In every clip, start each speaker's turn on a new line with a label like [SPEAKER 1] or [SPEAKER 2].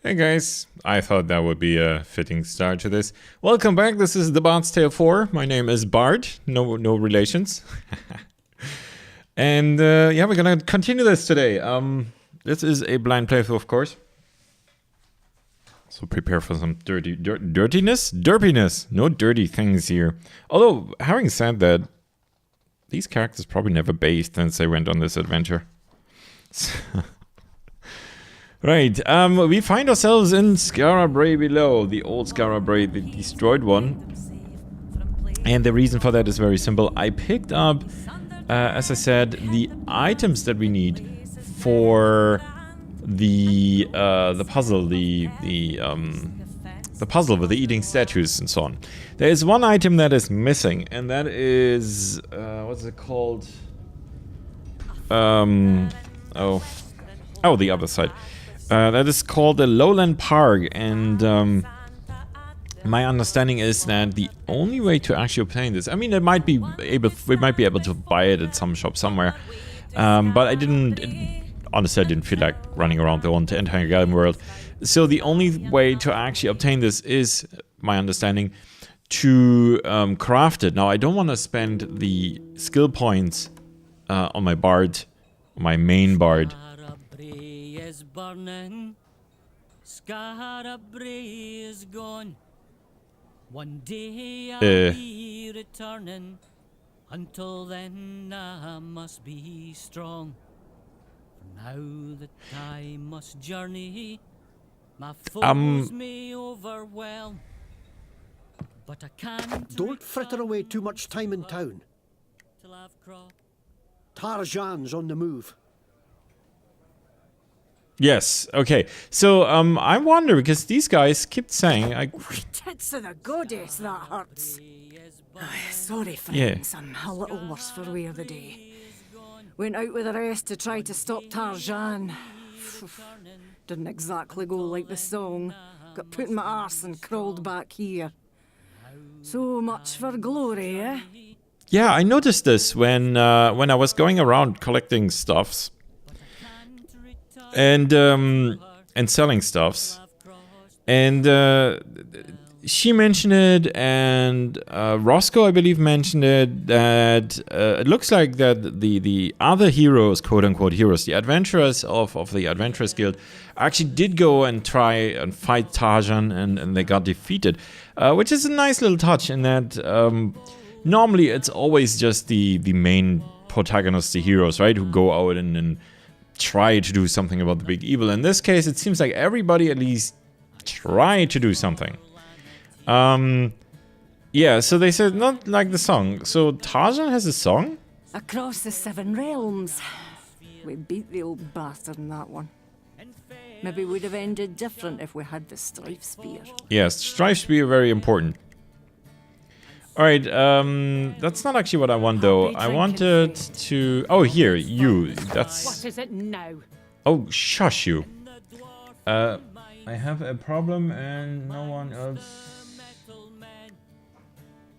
[SPEAKER 1] Hey guys, I thought that would be a fitting start to this. Welcome back, this is the Bard's Tale 4. My name is Bart, no relations. And yeah, we're gonna continue this today. This is a blind playthrough, of course. So prepare for some derpiness. No dirty things here. Although, having said that, these characters probably never bathed since they went on this adventure. Right, we find ourselves in Skara Brae below, the old Skara Brae, the destroyed one. And the reason for that is very simple. I picked up, as I said, the items that we need for the puzzle, the puzzle with the eating statues and so on. There is one item that is missing, and that is what's it called? The other side. That is called the Lowland Park, and my understanding is that the only way to actually obtain this, I mean, we might be able to buy it at some shop somewhere, but honestly, I didn't feel like running around the entire game world. So the only way to actually obtain this is, my understanding, to craft it. Now, I don't want to spend the skill points on my bard, my main bard.
[SPEAKER 2] Burning, Skara Brae is gone. One day I'll be returning. Until then I must be strong. For now that I must journey, my foes may overwhelm. But I can't.
[SPEAKER 3] Don't fritter away too much time in town.
[SPEAKER 2] Till I've crossed.
[SPEAKER 3] Tarjan's on the move.
[SPEAKER 1] Yes, okay. So, I wonder, because these guys keep saying...
[SPEAKER 4] Tits of the goddess, that hurts. Sorry,
[SPEAKER 1] Yeah.
[SPEAKER 4] friends, I'm a little worse for wear the day. Went out with the rest to try to stop Tarjan. Didn't exactly go like the song. Got put in my arse and crawled back here. So much for glory, eh?
[SPEAKER 1] Yeah, I noticed this when I was going around collecting stuffs. And selling stuffs, and she mentioned it, and Roscoe, I believe, mentioned it, that it looks like that the other heroes, quote unquote heroes, the adventurers of the Adventurers Guild, actually did go and try and fight Tarjan, and they got defeated, which is a nice little touch in that normally it's always just the main protagonists, the heroes, right, who go out and try to do something about the big evil. In this case, it seems like everybody at least tried to do something. Yeah, so they said not like the song. So Tarjan has a song?
[SPEAKER 4] Across the 7 realms. We beat the old bastard in that one. Maybe we'd have ended different if we had the Strife Spear.
[SPEAKER 1] Yes, Strife Spear, very important. Alright, that's not actually what I want though. I wanted to... Oh, here, you. That's...
[SPEAKER 4] What is it now?
[SPEAKER 1] Oh, shush you. I have a problem and no one else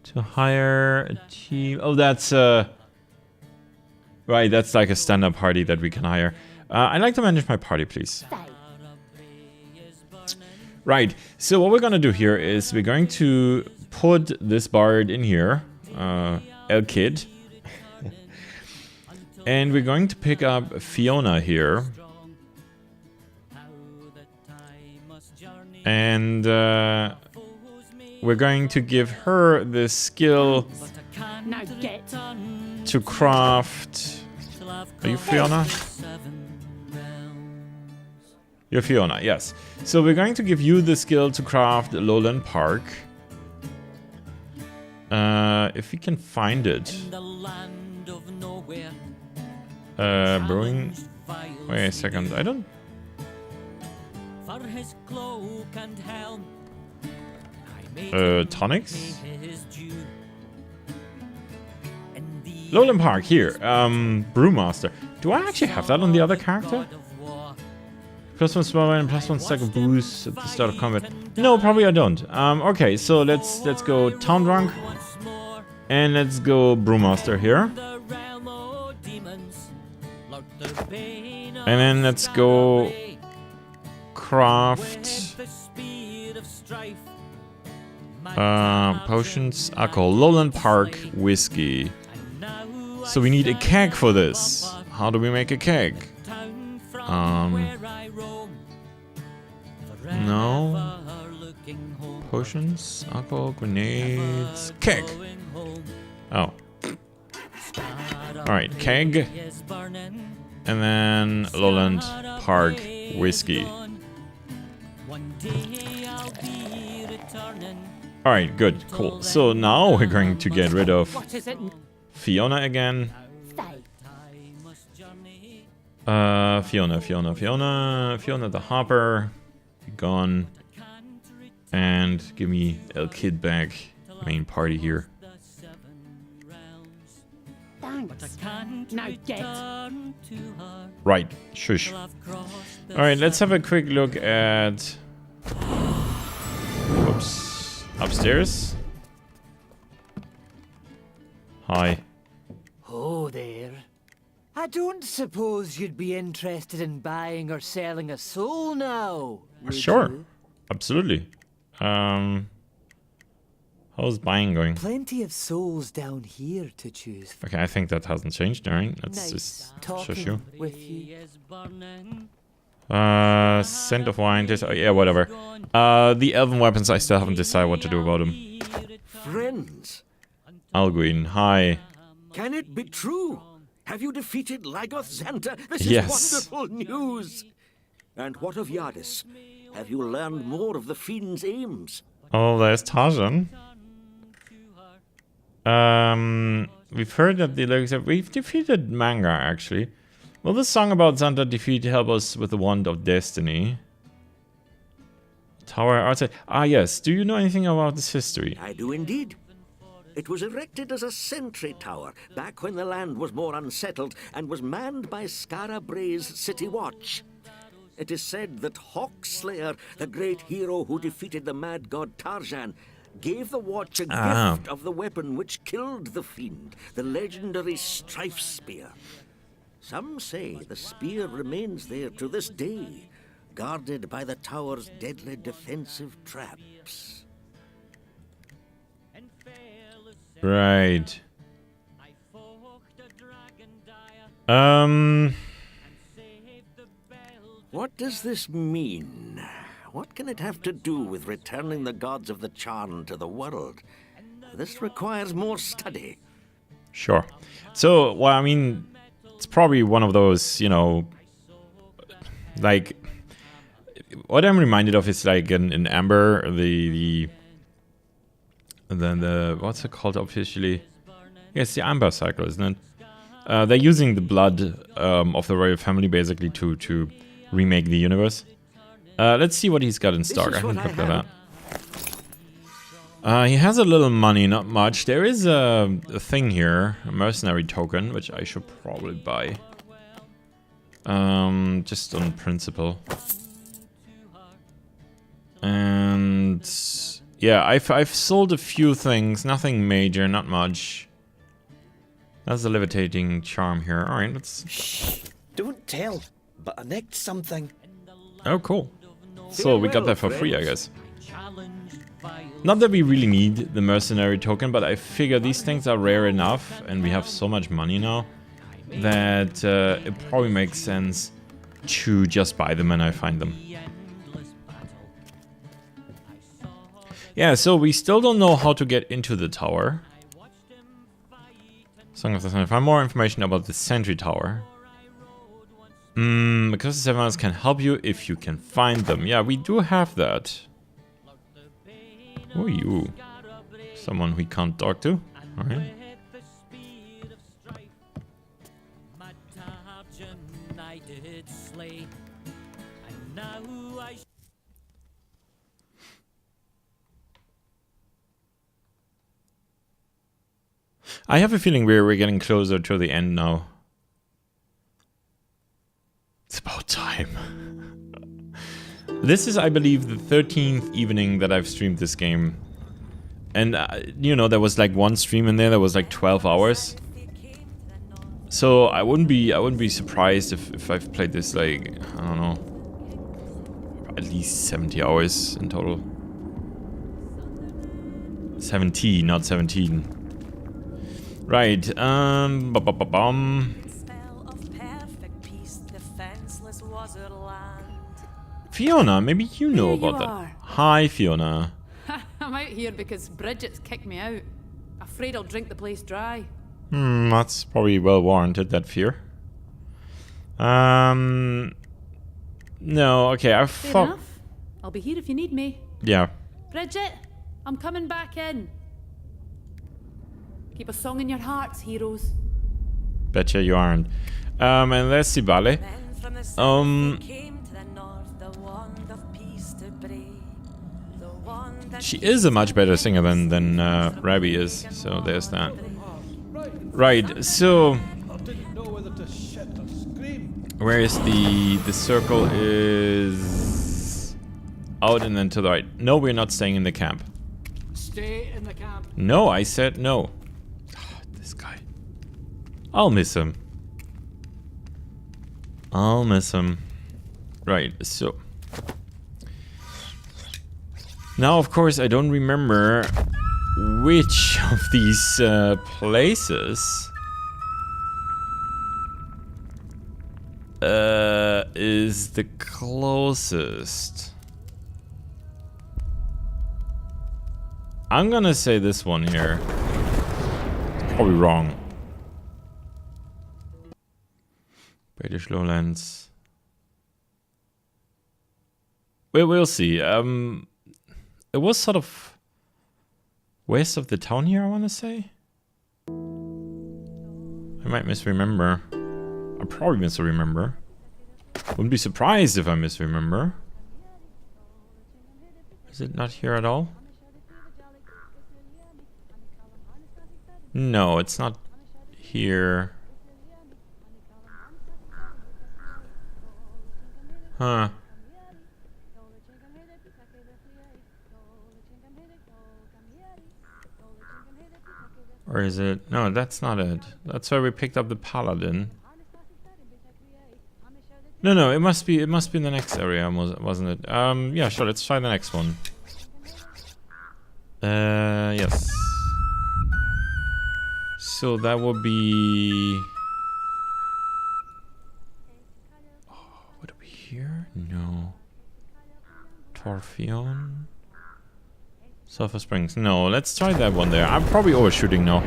[SPEAKER 1] to hire a team. Oh, that's... Right, that's like a stand-up party that we can hire. I'd like to manage my party, please. Right, so what we're gonna do here is we're going to put this bard in here, El Kid, and we're going to pick up Fiona here, and we're going to give her the skill to craft. Are you Fiona? You're Fiona, yes. So we're going to give you the skill to craft Lowland Park. If we can find it. Brewing. Wait a second, I don't... Tonics? Lowland Park, here. Brewmaster. Do I actually have that on the other character? +1 small and +1 stack of booze at the start of combat. No, probably I don't. Okay, so let's go Town Drunk. And let's go Brewmaster here. And then let's go craft
[SPEAKER 2] the speed of strife.
[SPEAKER 1] potions, alcohol, Lowland Park whiskey. So we need a keg for this. How do we make a keg? No. Potions, alcohol, grenades, keg. Oh. Alright, keg. And then Lowland Park whiskey. Alright, good, cool. So now we're going to get rid of Fiona again. Fiona the Hopper. Gone. And give me El Kid back. Main party here.
[SPEAKER 5] Thanks. Now get.
[SPEAKER 1] Right, shush. Alright, let's have a quick look at... Whoops. Upstairs. Hi.
[SPEAKER 6] Oh there. I don't suppose you'd be interested in buying or selling a soul now, would
[SPEAKER 1] Sure.
[SPEAKER 6] you?
[SPEAKER 1] Absolutely. How's buying going?
[SPEAKER 6] Plenty of souls down here to choose from.
[SPEAKER 1] Okay, I think that hasn't changed. Alright, let's
[SPEAKER 6] Nice
[SPEAKER 1] just
[SPEAKER 6] talking
[SPEAKER 1] shush you.
[SPEAKER 6] with you.
[SPEAKER 1] Scent of wine. Yeah, whatever. The elven weapons, I still haven't decided what to do about them.
[SPEAKER 7] Friends,
[SPEAKER 1] Alguin, hi.
[SPEAKER 7] can it be true? Have you defeated Lygoth Xanta? This is
[SPEAKER 1] Yes.
[SPEAKER 7] wonderful news. And what of Yardis? Have you learned more of the fiend's aims?
[SPEAKER 1] Oh, there's Tarzan. We've heard that we've defeated Manga, actually. Will the song about Xanta defeat help us with the Wand of Destiny? Tower outside. Ah, yes. Do you know anything about this history?
[SPEAKER 7] I do indeed. It was erected as a sentry tower back when the land was more unsettled and was manned by Skara Bray's city watch. It is said that Hawkslayer, the great hero who defeated the mad god Tarjan, gave the watch a gift of the weapon which killed the fiend, the legendary Strife Spear. Some say the spear remains there to this day, guarded by the tower's deadly defensive traps.
[SPEAKER 1] Right.
[SPEAKER 7] What does this mean? What can it have to do with returning the gods of the Charn to the world? This requires more study.
[SPEAKER 1] Sure. So, well, I mean, it's probably one of those, you know, like, what I'm reminded of is like in Amber, the what's it called officially? Yes, the Amber cycle, isn't it? They're using the blood of the royal family basically to remake the universe. Let's see what he's got in stock. I can look that up. He has a little money, not much. There is a thing here, a mercenary token, which I should probably buy. Just on principle. And yeah, I've sold a few things, nothing major, not much. That's a levitating charm here. All right, let's.
[SPEAKER 8] Shh! Don't tell. But I nicked something.
[SPEAKER 1] Oh, cool. So we got that for free, I guess. Not that we really need the mercenary token, but I figure these things are rare enough, and we have so much money now that it probably makes sense to just buy them when I find them. Yeah, so we still don't know how to get into the tower. Song of the Sun. Find more information about the Sentry Tower. Because the Seven can help you if you can find them. Yeah, we do have that. Who are you? Someone we can't talk to? Alright. I have a feeling we're getting closer to the end now. It's about time. This is, I believe, the 13th evening that I've streamed this game. And, you know, there was like one stream in there that was like 12 hours. So I wouldn't be surprised if I've played this like, I don't know, at least 70 hours in total. 70, not 17. Right, Fiona, maybe you know
[SPEAKER 9] There you
[SPEAKER 1] about that.
[SPEAKER 9] are.
[SPEAKER 1] Hi, Fiona.
[SPEAKER 9] I'm out here because Bridget's kicked me out. Afraid I'll drink the place dry.
[SPEAKER 1] That's probably well warranted, that fear. No, okay, I
[SPEAKER 9] Fair
[SPEAKER 1] thought...
[SPEAKER 9] enough. I'll be here if you need me.
[SPEAKER 1] Yeah.
[SPEAKER 9] Bridget, I'm coming back in. Keep a song in your hearts, heroes.
[SPEAKER 1] Betcha you aren't. And there's Sibale. She is a much better singer than Rabbi is, so there's that. Right, so where is the circle is out and then to the right. No, we're not staying in the camp.
[SPEAKER 6] Stay in the camp.
[SPEAKER 1] No, I said no. This guy. I'll miss him. I'll miss him. Right, so. Now, of course, I don't remember which of these places is the closest. I'm gonna say this one here. Probably wrong. British Lowlands. We'll see. It was sort of west of the town here, I want to say. I might misremember. I probably misremember. Wouldn't be surprised if I misremember. Is it not here at all? No, it's not here. Huh. Or is it? No, that's not it. That's where we picked up the paladin. No, it must be in the next area, wasn't it? Yeah, sure, let's try the next one. Yes. So that would be... Oh, would it be here? No. Torfion? Sulphur Springs. No, let's try that one there. I'm probably overshooting now.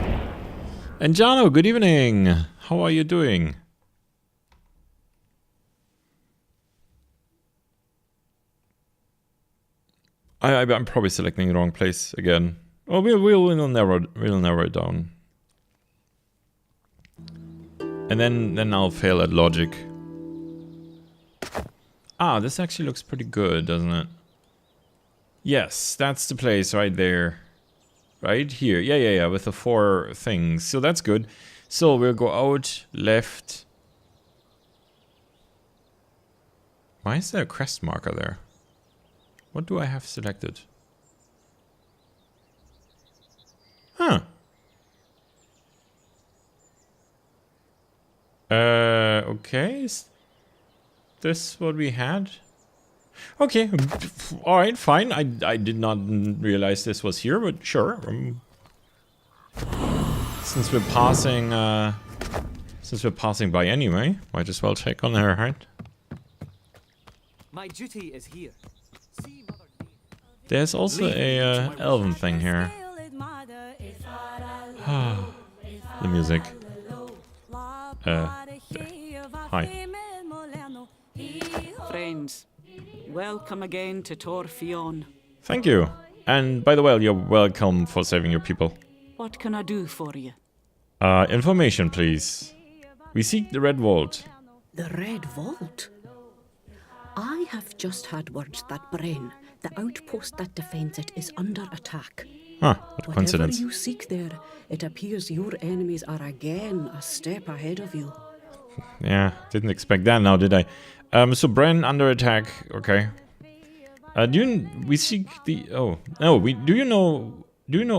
[SPEAKER 1] And Jano, good evening. How are you doing? I'm probably selecting the wrong place again. Oh, we'll narrow it down. And then I'll fail at logic. Ah, this actually looks pretty good, doesn't it? Yes, that's the place right there. Right here. Yeah, with the 4 things. So that's good. So we'll go out, left. Why is there a crest marker there? What do I have selected? Huh. Okay. Is this what we had? Okay, alright, fine. I did not realize this was here, but sure. Since we're passing by anyway, might as well check on her, right?
[SPEAKER 6] My duty is here.
[SPEAKER 1] There's also a elven thing here. The music. There. Hi.
[SPEAKER 10] Friends, welcome again to Torfion.
[SPEAKER 1] Thank you. And by the way, you're welcome for saving your people.
[SPEAKER 10] What can I do for you?
[SPEAKER 1] Information, please. We seek the Red Vault.
[SPEAKER 5] The Red Vault? I have just had word that Bren, the outpost that defends it, is under attack.
[SPEAKER 1] Huh, what a coincidence.
[SPEAKER 5] Whatever you seek there, it appears your enemies are again a step ahead of you.
[SPEAKER 1] Yeah, didn't expect that now, did I? So Bren under attack, okay. We seek the... Oh, no, do you know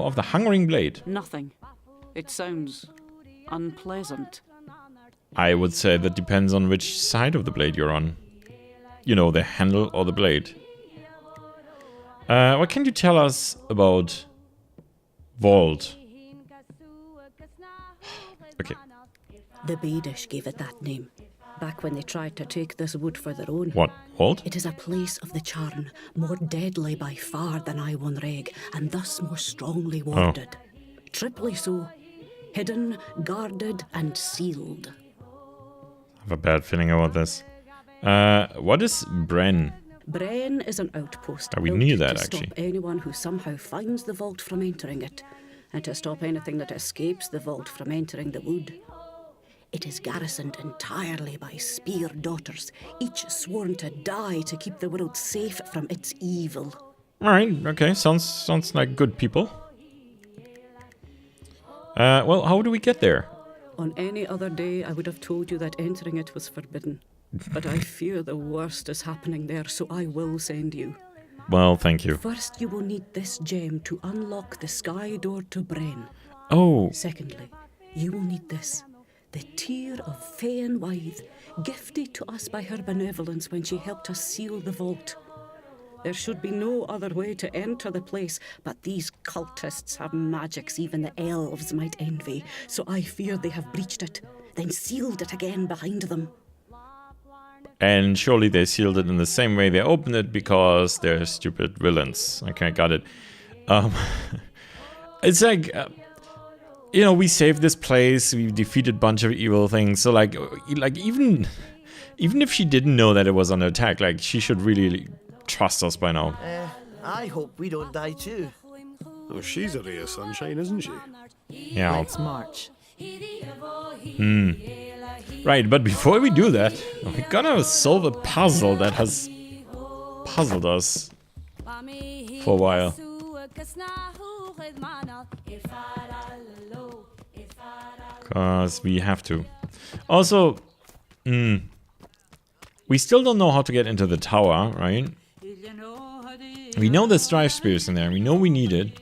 [SPEAKER 1] of the Hungering Blade?
[SPEAKER 10] Nothing. It sounds unpleasant.
[SPEAKER 1] I would say that depends on which side of the blade you're on. you know, the handle or the blade. What can you tell us about vault? Okay.
[SPEAKER 5] The Badish gave it that name, back when they tried to take this wood for their own.
[SPEAKER 1] What? Vault?
[SPEAKER 5] It is a place of the charn, more deadly by far than Iwonreg, and thus more strongly warded. Triply so, hidden, guarded, and sealed.
[SPEAKER 1] I have a bad feeling about this. What is Bren?
[SPEAKER 5] Bren is an outpost
[SPEAKER 1] Oh, we
[SPEAKER 5] built
[SPEAKER 1] knew that,
[SPEAKER 5] to
[SPEAKER 1] actually.
[SPEAKER 5] stop anyone who somehow finds the vault from entering it, and to stop anything that escapes the vault from entering the wood. It is garrisoned entirely by spear daughters, each sworn to die to keep the world safe from its evil.
[SPEAKER 1] Alright, okay, sounds like good people. Well, how do we get there?
[SPEAKER 10] On any other day, I would have told you that entering it was forbidden. But I fear the worst is happening there, so I will send you.
[SPEAKER 1] Well, thank you.
[SPEAKER 5] First, you will need this gem to unlock the sky door to Bren.
[SPEAKER 1] Oh,
[SPEAKER 5] Secondly, you will need this, the tear of Féin Wythe, gifted to us by her benevolence when she helped us seal the vault.
[SPEAKER 10] There should be no other way to enter the place,
[SPEAKER 5] But these cultists have magics even the elves might envy, so I fear they have breached it, then sealed it again behind them.
[SPEAKER 1] and surely they sealed it in the same way they opened it because they're stupid villains. Okay, got it. It's like, you know, we saved this place, we defeated a bunch of evil things, so like even if she didn't know that it was under attack, like, she should really trust us by now.
[SPEAKER 8] I hope we don't die too.
[SPEAKER 3] Oh, she's a ray of sunshine, isn't she?
[SPEAKER 1] Yeah.
[SPEAKER 6] Let's march.
[SPEAKER 1] Right, but before we do that, we're gonna solve a puzzle that has puzzled us for a while. Because we have to. Also, we still don't know how to get into the tower, right? We know there's strife spears in there, we know we need it.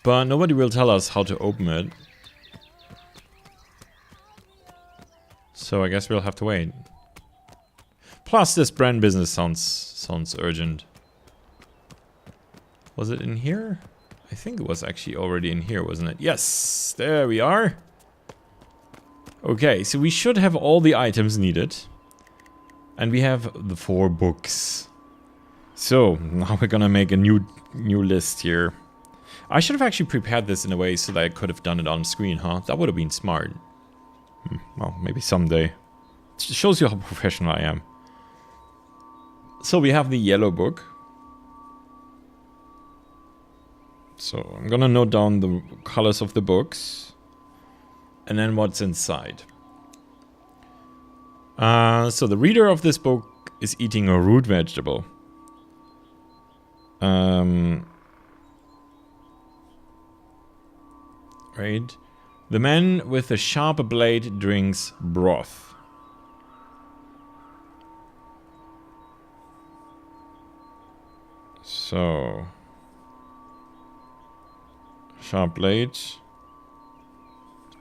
[SPEAKER 1] But nobody will tell us how to open it. So I guess we'll have to wait. Plus, this brand business sounds urgent. Was it in here? I think it was actually already in here, wasn't it? Yes, there we are. Okay, so we should have all the items needed. And we have the 4 books. So, now we're gonna make a new list here. I should have actually prepared this in a way so that I could have done it on screen, huh? That would have been smart. Well, maybe someday. It shows you how professional I am. So we have the yellow book. So I'm gonna note down the colors of the books. And then what's inside. So the reader of this book is eating a root vegetable. Right. The man with the sharp blade drinks broth. So, sharp blade,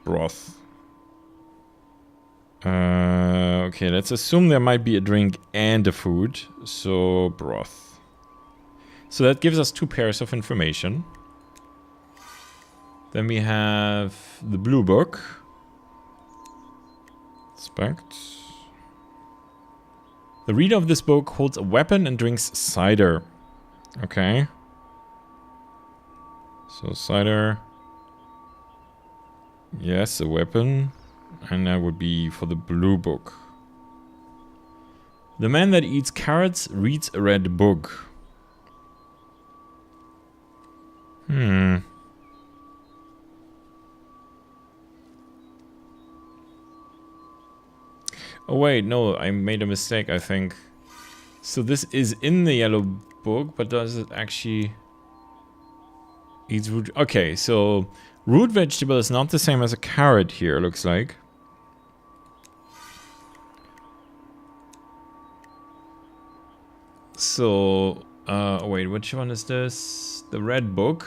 [SPEAKER 1] broth. Okay, let's assume there might be a drink and a food. So, broth. So that gives us 2 pairs of information. Then we have the blue book. Inspect. The reader of this book holds a weapon and drinks cider. Okay. So cider. Yes, a weapon. And that would be for the blue book. The man that eats carrots reads a red book. Oh wait, no, I made a mistake, I think. So this is in the yellow book, but does it actually eats root? Okay, so root vegetable is not the same as a carrot here, looks like. So, wait, which one is this? The red book.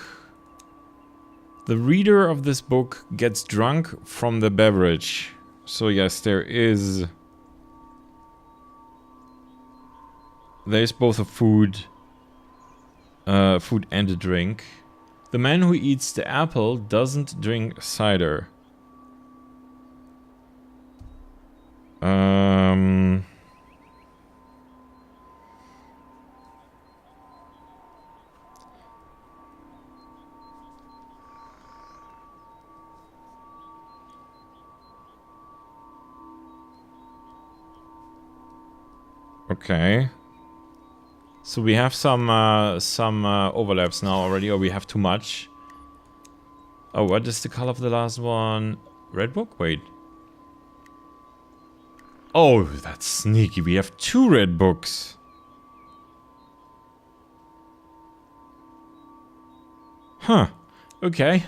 [SPEAKER 1] The reader of this book gets drunk from the beverage. So yes, there is there's both a food and a drink. The man who eats the apple doesn't drink cider. Okay. So we have some overlaps now already, or we have too much. Oh, what is the color of the last one? Red book? Wait. Oh, that's sneaky. We have 2 red books. Huh. Okay.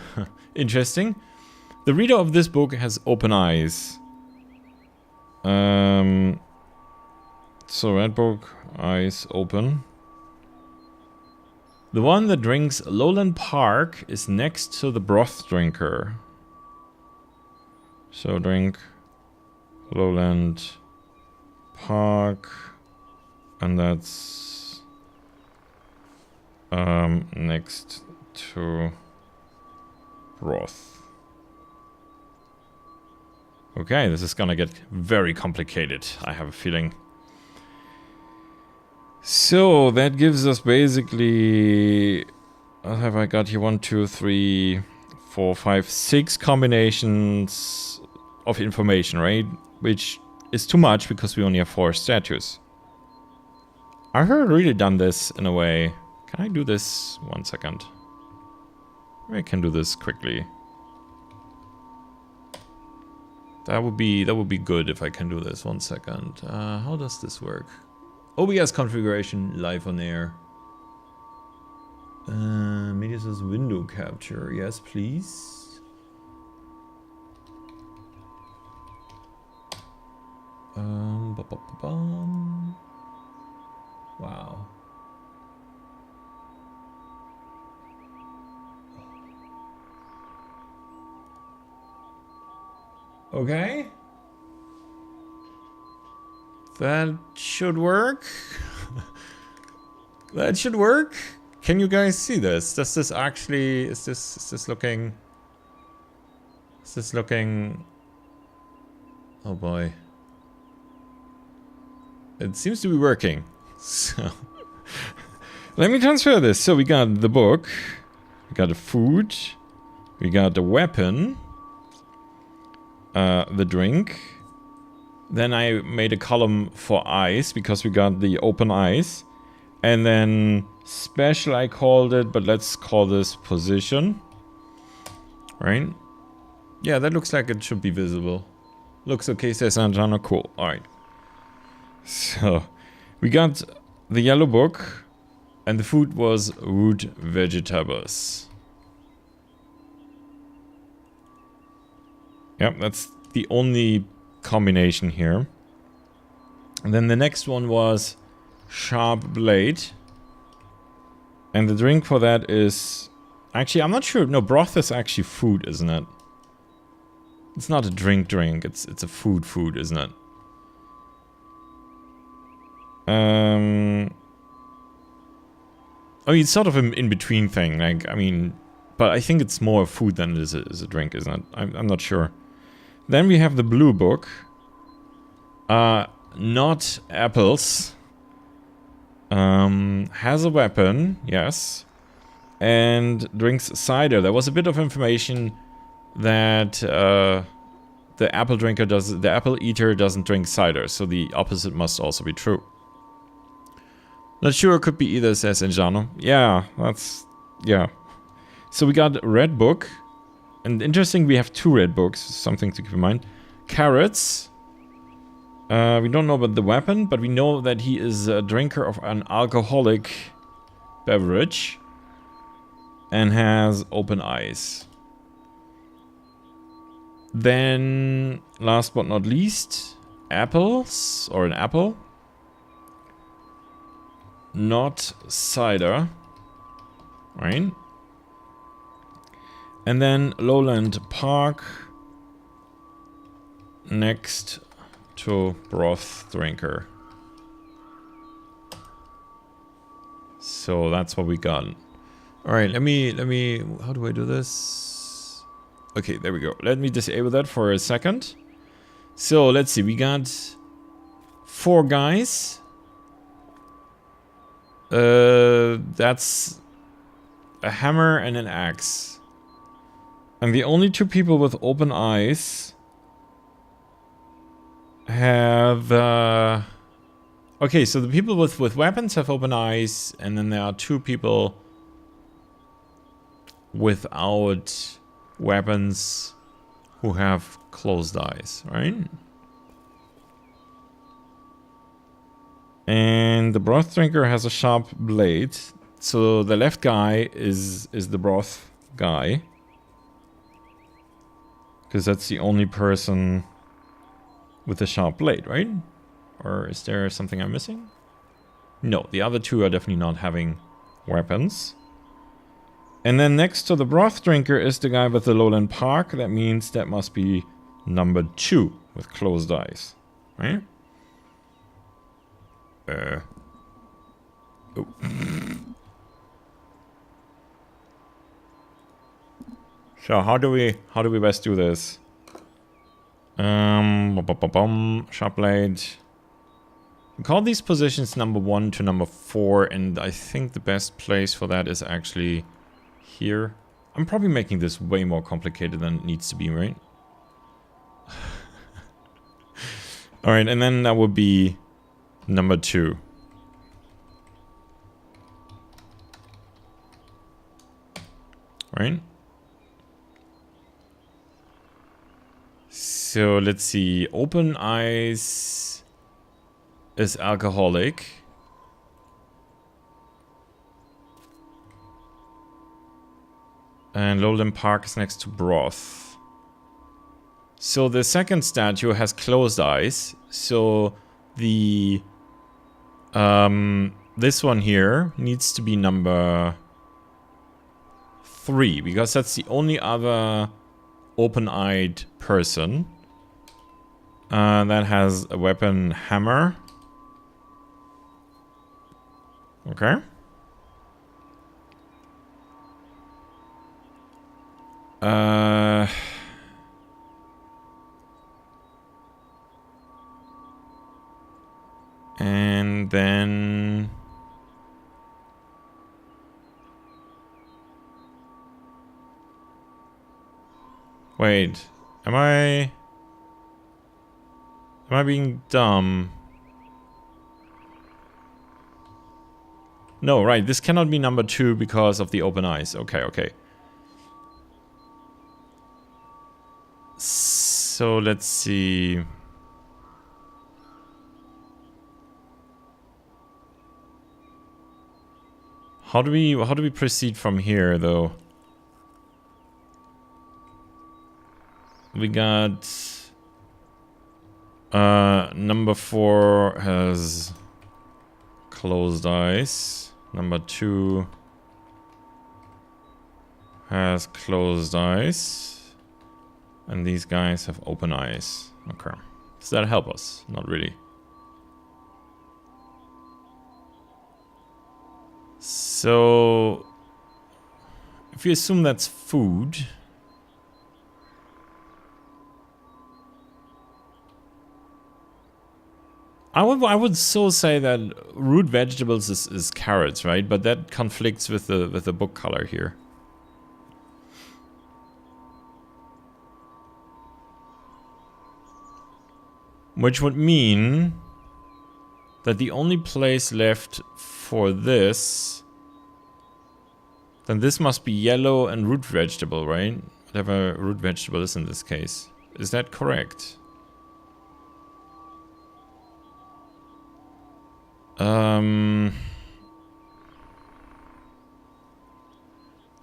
[SPEAKER 1] Interesting. The reader of this book has open eyes. So red book, eyes open. The one that drinks Lowland Park is next to the broth drinker. So drink Lowland Park, and that's next to broth. Okay, this is gonna get very complicated, I have a feeling. So that gives us basically, what have I got here? 1, 2, 3, 4, 5, 6 combinations of information, right? Which is too much because we only have 4 statues. I've really done this in a way. Can I do this? 1 second. I can do this quickly. That would be good if I can do this. 1 second. How does this work? OBS configuration live on air. Maybe this is window capture. Yes, please. Wow. Okay. That should work. That should work. Can you guys see this? Does this actually, is this looking, oh boy. It seems to be working. So let me transfer this. So we got the book, we got the food, we got the weapon, the drink. Then I made a column for eyes because we got the open eyes. And then special I called it, but let's call this position. Right? Yeah, that looks like it should be visible. Looks okay, says Anjana. Cool. Alright. So, we got the yellow book. And the food was root vegetables. Yep, that's the only combination here. And then the next one was sharp blade. And the drink for that is... Actually, I'm not sure. No, broth is actually food, isn't it? It's not a drink. It's a food, isn't it? I mean, it's sort of an in-between thing. Like, I mean... But I think it's more food than it is a drink, isn't it? I'm not sure. Then we have the blue book. Not apples. Has a weapon, yes. And drinks cider. There was a bit of information that the apple eater doesn't drink cider, so the opposite must also be true. Not sure, it could be either, says Enjano. Yeah, yeah. So we got red book. And interesting, we have 2 red books, something to keep in mind. Carrots. We don't know about the weapon, but we know that he is a drinker of an alcoholic beverage. And has open eyes. Then, last but not least, apples, or an apple. Not cider. Right? And then Lowland Park next to broth drinker. So that's what we got. All right, let me, how do I do this? Okay, there we go. Let me disable that for a second. So let's see, we got 4 guys. That's a hammer and an axe. And the only 2 people with open eyes have, okay, so the people with weapons have open eyes, and then there are 2 people without weapons who have closed eyes, right? And the broth drinker has a sharp blade. So the left guy is the broth guy. Because that's the only person with a sharp blade, right? Or is there something I'm missing? No, the other 2 are definitely not having weapons. And then next to the broth drinker is the guy with the lowland park. That means that must be number 2 with closed eyes, right? Oh. So how do we best do this? Sharp blade. We call these positions number 1 to number 4, and I think the best place for that is actually here. I'm probably making this way more complicated than it needs to be, right? Alright, and then that would be number 2. Right? So let's see. Open eyes is alcoholic. And Lowland Park is next to broth. So the second statue has closed eyes. So the this one here needs to be number 3, because that's the only other open-eyed person that has a weapon hammer. Okay. And then wait, am I being dumb? No, right, this cannot be number 2 because of the open eyes. Okay. So let's see. How do we proceed from here, though? We got number 4 has closed eyes. Number 2 has closed eyes. And these guys have open eyes. Okay. Does that help us? Not really. So if you assume that's food, I would so say that root vegetables is carrots, right? But that conflicts with the book color here. Which would mean that the only place left for this, then this must be yellow and root vegetable, right? Whatever root vegetable is in this case. Is that correct?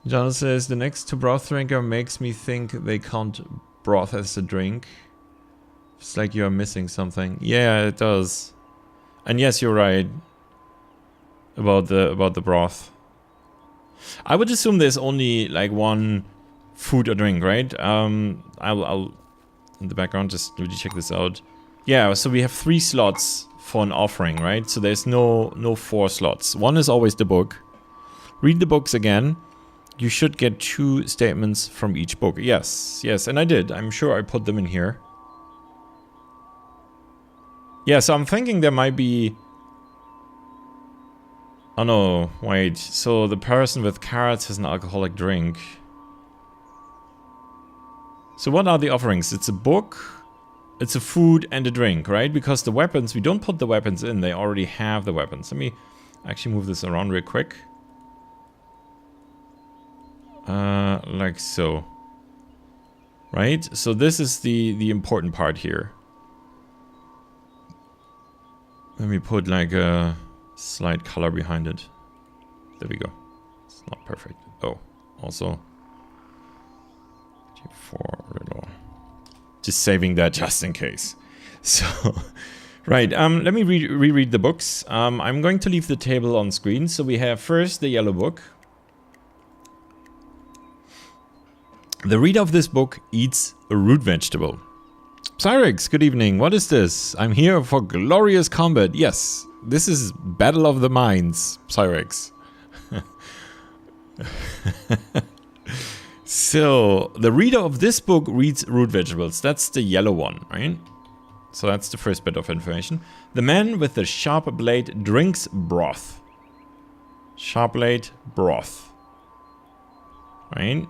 [SPEAKER 1] John says, the next to broth drinker makes me think they count broth as a drink. It's like you're missing something. Yeah, it does. And yes, you're right about the broth. I would assume there's only like one food or drink, right? I'll in the background just really check this out. Yeah, so we have 3 slots for an offering, right? So there's no 4 slots. One is always the book, Read the books again. You should get 2 statements from each book. Yes, yes, and I did. I'm sure I put them in here. Yeah, so I'm thinking there might be... Oh no, wait. So the person with carrots has an alcoholic drink. So what are the offerings? It's a book, it's a food, and a drink, right? Because the weapons, we don't put the weapons in. They already have the weapons. Let me actually move this around real quick. Like so. Right? So this is the important part here. Let me put like a slight color behind it. There we go. It's not perfect. Oh, also. Just saving that just in case. So, right. Let me reread the books. I'm going to leave the table on screen. So we have first the yellow book. The reader of this book eats a root vegetable. Cyrix, good evening. What is this? I'm here for glorious combat. Yes, this is Battle of the Minds, Cyrix. So, the reader of this book reads root vegetables. That's the yellow one, right? So that's the first bit of information. The man with the sharp blade drinks broth. Sharp blade, broth. Right?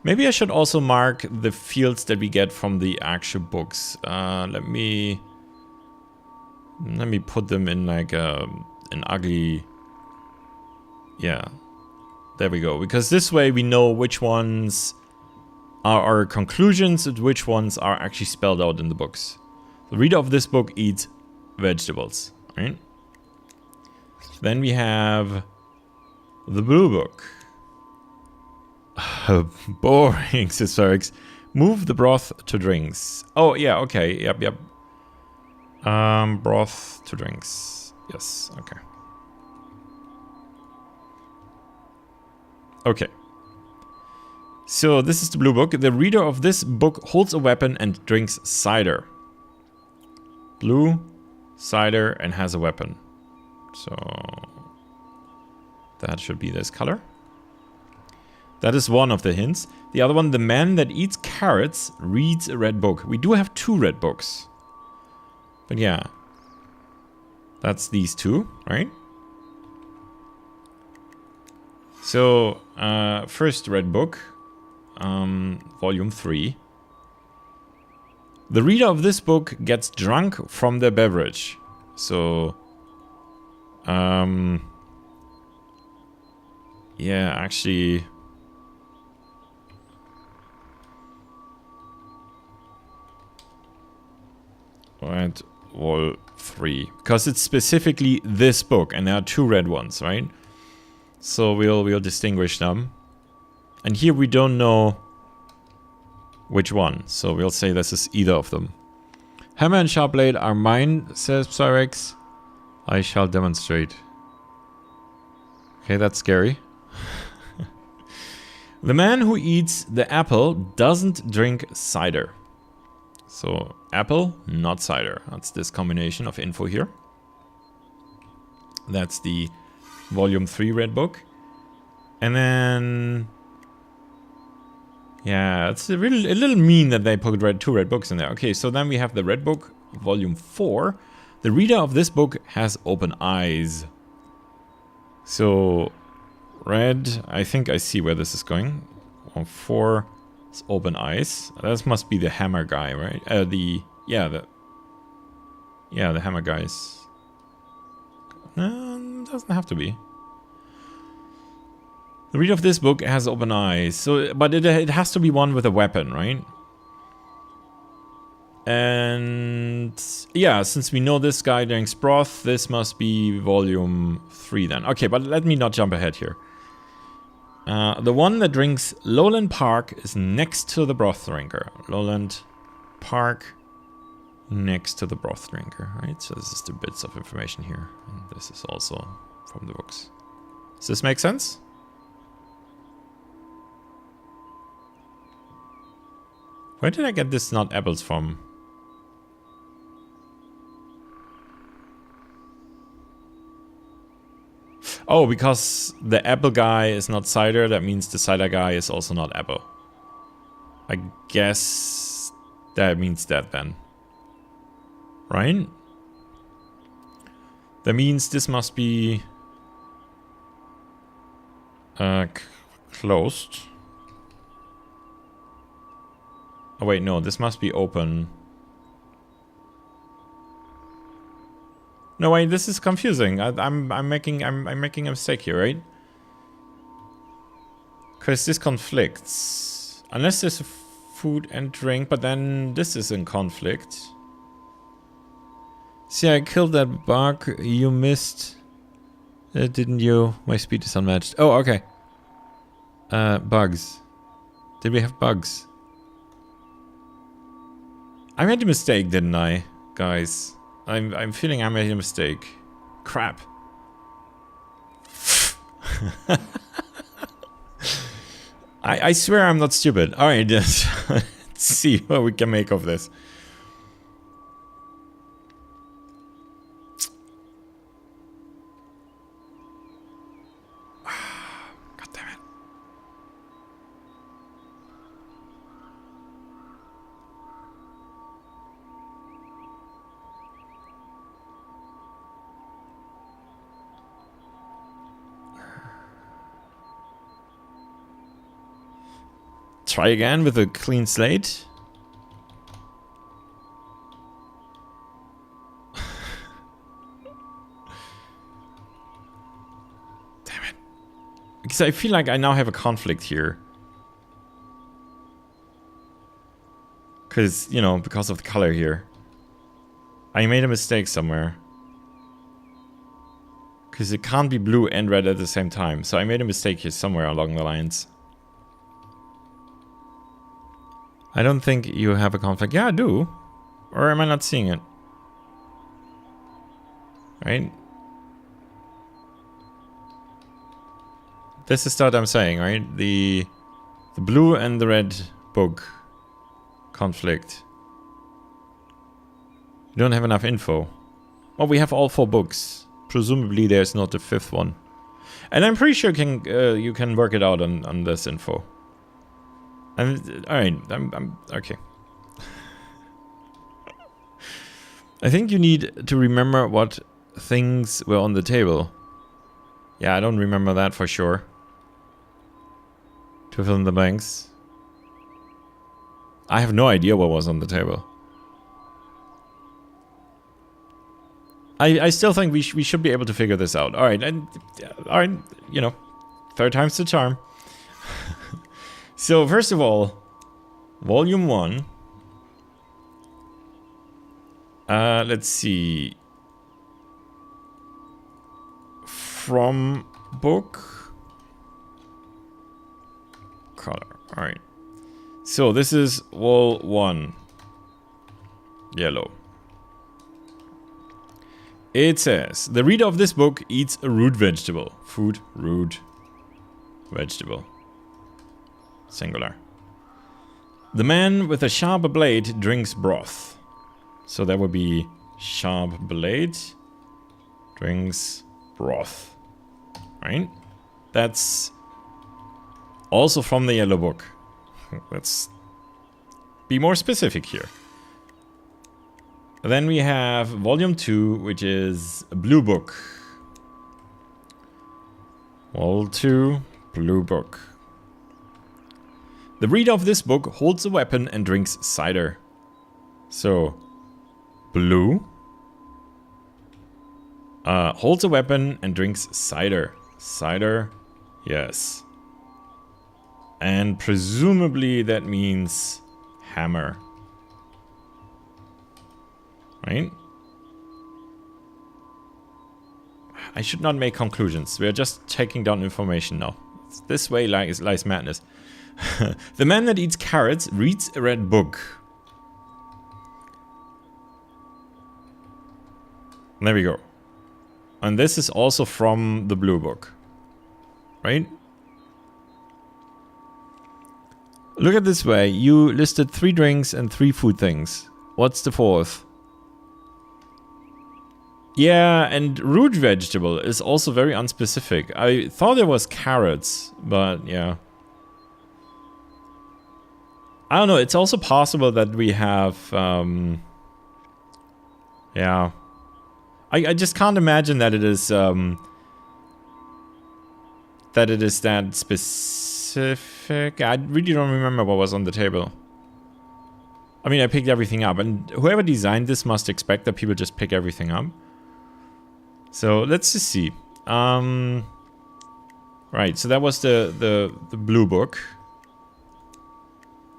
[SPEAKER 1] Maybe I should also mark the fields that we get from the actual books. Let me put them in like an ugly... Yeah. There we go. Because this way we know which ones are our conclusions and which ones are actually spelled out in the books. The reader of this book eats vegetables. Right? Then we have the blue book. Boring, says Ferrix. Move the broth to drinks. Oh, yeah, okay. Yep. Broth to drinks. Yes, okay. Okay. So, this is the blue book. The reader of this book holds a weapon and drinks cider. Blue, cider, and has a weapon. So, that should be this color. That is one of the hints. The other one, the man that eats carrots reads a red book. We do have 2 red books. But yeah. That's these 2, right? So, first red book. Volume 3. The reader of this book gets drunk from their beverage. So, yeah, actually... Red Wall 3. Because it's specifically this book, and there are 2 red ones, right? So we'll distinguish them. And here we don't know which one, so we'll say this is either of them. Hammer and sharp blade are mine, says Pyrex. I shall demonstrate. Okay, that's scary. The man who eats the apple doesn't drink cider. So, apple, not cider. That's this combination of info here. That's the volume 3 red book. And then... yeah, it's a little mean that they put 2 red books in there. Okay, so then we have the red book, volume 4. The reader of this book has open eyes. So, red, I think I see where this is going. 4 is open eyes. That must be the hammer guy, right? The hammer guys. Doesn't have to be. The reader of this book has open eyes. So, but it has to be one with a weapon, right? And yeah, since we know this guy drinks broth, this must be volume 3 then. Okay, but let me not jump ahead here. The one that drinks Lowland Park is next to the broth drinker. Lowland Park next to the broth drinker, right? So this is the bits of information here. And this is also from the books. Does this make sense? Where did I get this not apples from? Oh, because the apple guy is not cider, that means the cider guy is also not apple. I guess that means that then. Right? That means this must be closed. Oh wait, no, this must be open. No wait, this is confusing. I'm making a mistake here, right? Because this conflicts. Unless there's a food and drink, but then this is in conflict. See, I killed that bug. You missed. Didn't you? My speed is unmatched. Oh, okay. Bugs. Did we have bugs? I made a mistake, didn't I, guys? I'm feeling I made a mistake. Crap. I swear I'm not stupid. Alright, let's see what we can make of this. God damn it. Try again with a clean slate. Damn it. Because I feel like I now have a conflict here. Because, you know, because of the color here. I made a mistake somewhere. Because it can't be blue and red at the same time. So I made a mistake here somewhere along the lines. I don't think you have a conflict. Yeah, I do. Or am I not seeing it? Right? This is what I'm saying, right? The blue and the red book conflict. You don't have enough info. Well, we have all 4 books. Presumably there's not a 5th one. And I'm pretty sure you can work it out on this info. Alright, I'm okay. I think you need to remember what things were on the table. Yeah, I don't remember that for sure. To fill in the blanks. I have no idea what was on the table. I still think we should be able to figure this out. Alright, alright, you know, 3rd time's the charm. So, first of all, Volume 1. Let's see. From book. Color. Alright. So, this is Wall 1. Yellow. It says, the reader of this book eats a root vegetable. Food, root, vegetable. Singular. The man with a sharp blade drinks broth. So that would be sharp blade drinks broth. Right? That's also from the yellow book. Let's be more specific here. Then we have Volume 2, which is a blue book. Vol 2, blue book. The reader of this book holds a weapon and drinks cider. So, blue. Holds a weapon and drinks cider. Cider, yes. And presumably that means hammer. Right? I should not make conclusions. We are just taking down information now. This way lies madness. The man that eats carrots reads a red book. There we go. And this is also from the blue book. Right? Look at this way. You listed 3 drinks and 3 food things. What's the 4th? Yeah, and root vegetable is also very unspecific. I thought it was carrots, but yeah. I don't know, it's also possible that we have, yeah. I just can't imagine that it is, that specific. I really don't remember what was on the table. I mean, I picked everything up, and whoever designed this must expect that people just pick everything up. So let's just see. Right, so that was the blue book.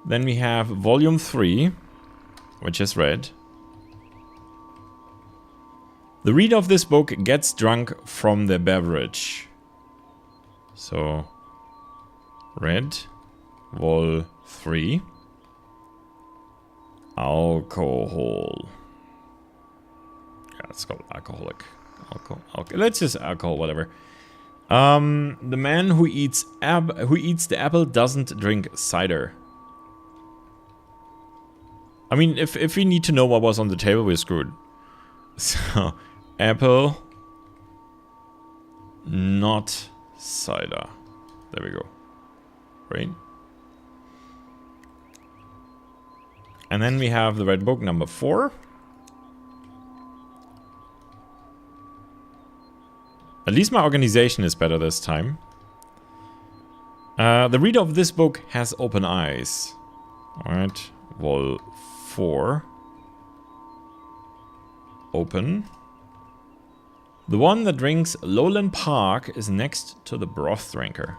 [SPEAKER 1] Then we have volume 3, which is red. The reader of this book gets drunk from the beverage. So, red, vol 3. Alcohol. Yeah, it's called alcoholic. Alcohol. Let's just alcohol, whatever. The man who eats the apple doesn't drink cider. I mean, if we need to know what was on the table, we're screwed. So, apple, not cider. There we go. Right? And then we have the red book number 4. At least my organization is better this time. The reader of this book has open eyes. Alright, vol 4. Open. The one that drinks Lowland Park is next to the broth drinker.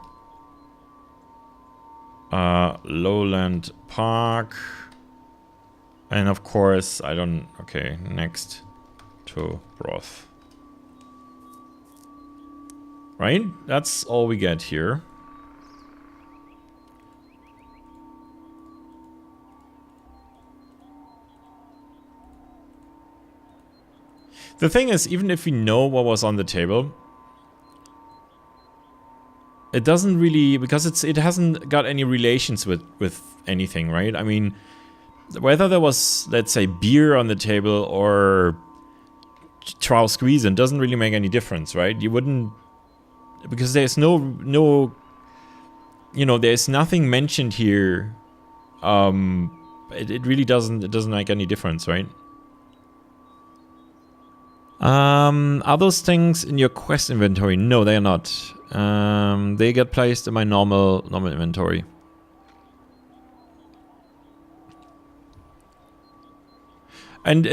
[SPEAKER 1] Lowland Park. And of course, okay, next to broth. Right? That's all we get here. The thing is, even if we know what was on the table, it doesn't really, because it hasn't got any relations with anything, right? I mean, whether there was, let's say, beer on the table or trial squeezing doesn't really make any difference, right? You wouldn't, because there's no, you know, there's nothing mentioned here. It really doesn't make any difference, right? Are those things in your quest inventory? No, they are not. They get placed in my normal inventory. And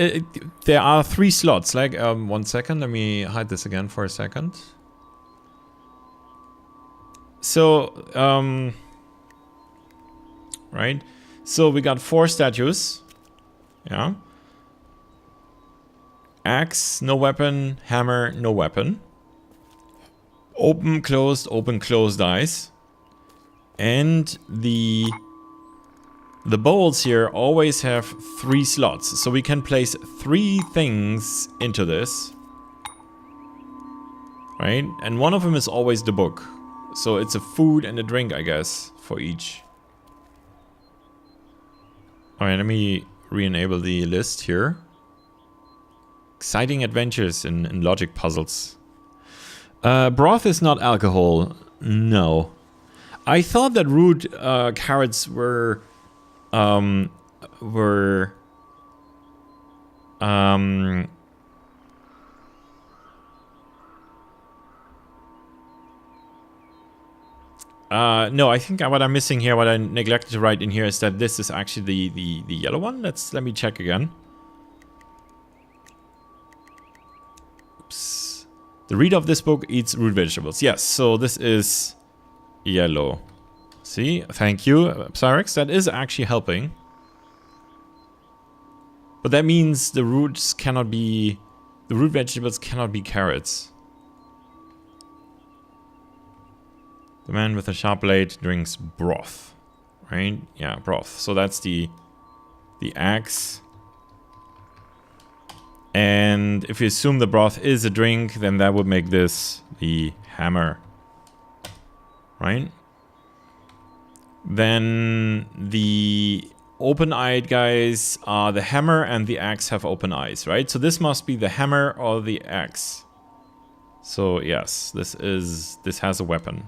[SPEAKER 1] there are 3 slots. Like, 1 second. Let me hide this again for a second. So, right. So we got 4 statues. Yeah. Axe, no weapon. Hammer, no weapon. Open, closed eyes. And the bowls here always have 3 slots. So we can place 3 things into this. Right? And one of them is always the book. So it's a food and a drink, I guess, for each. Alright, let me re-enable the list here. Exciting adventures in logic puzzles. Broth is not alcohol. No. I thought that root carrots were no, I think what I'm missing here, what I neglected to write in here, is that this is actually the yellow one. Let me check again. Oops. The reader of this book eats root vegetables. Yes, so this is yellow. See, thank you, Pyrex. That is actually helping. But that means the root vegetables cannot be carrots. The man with a sharp blade drinks broth, right? Yeah, broth. So that's the axe. And if you assume the broth is a drink, then that would make this the hammer, right? Then the open-eyed guys are the hammer and the axe have open eyes, right? So this must be the hammer or the axe. So yes, this has a weapon.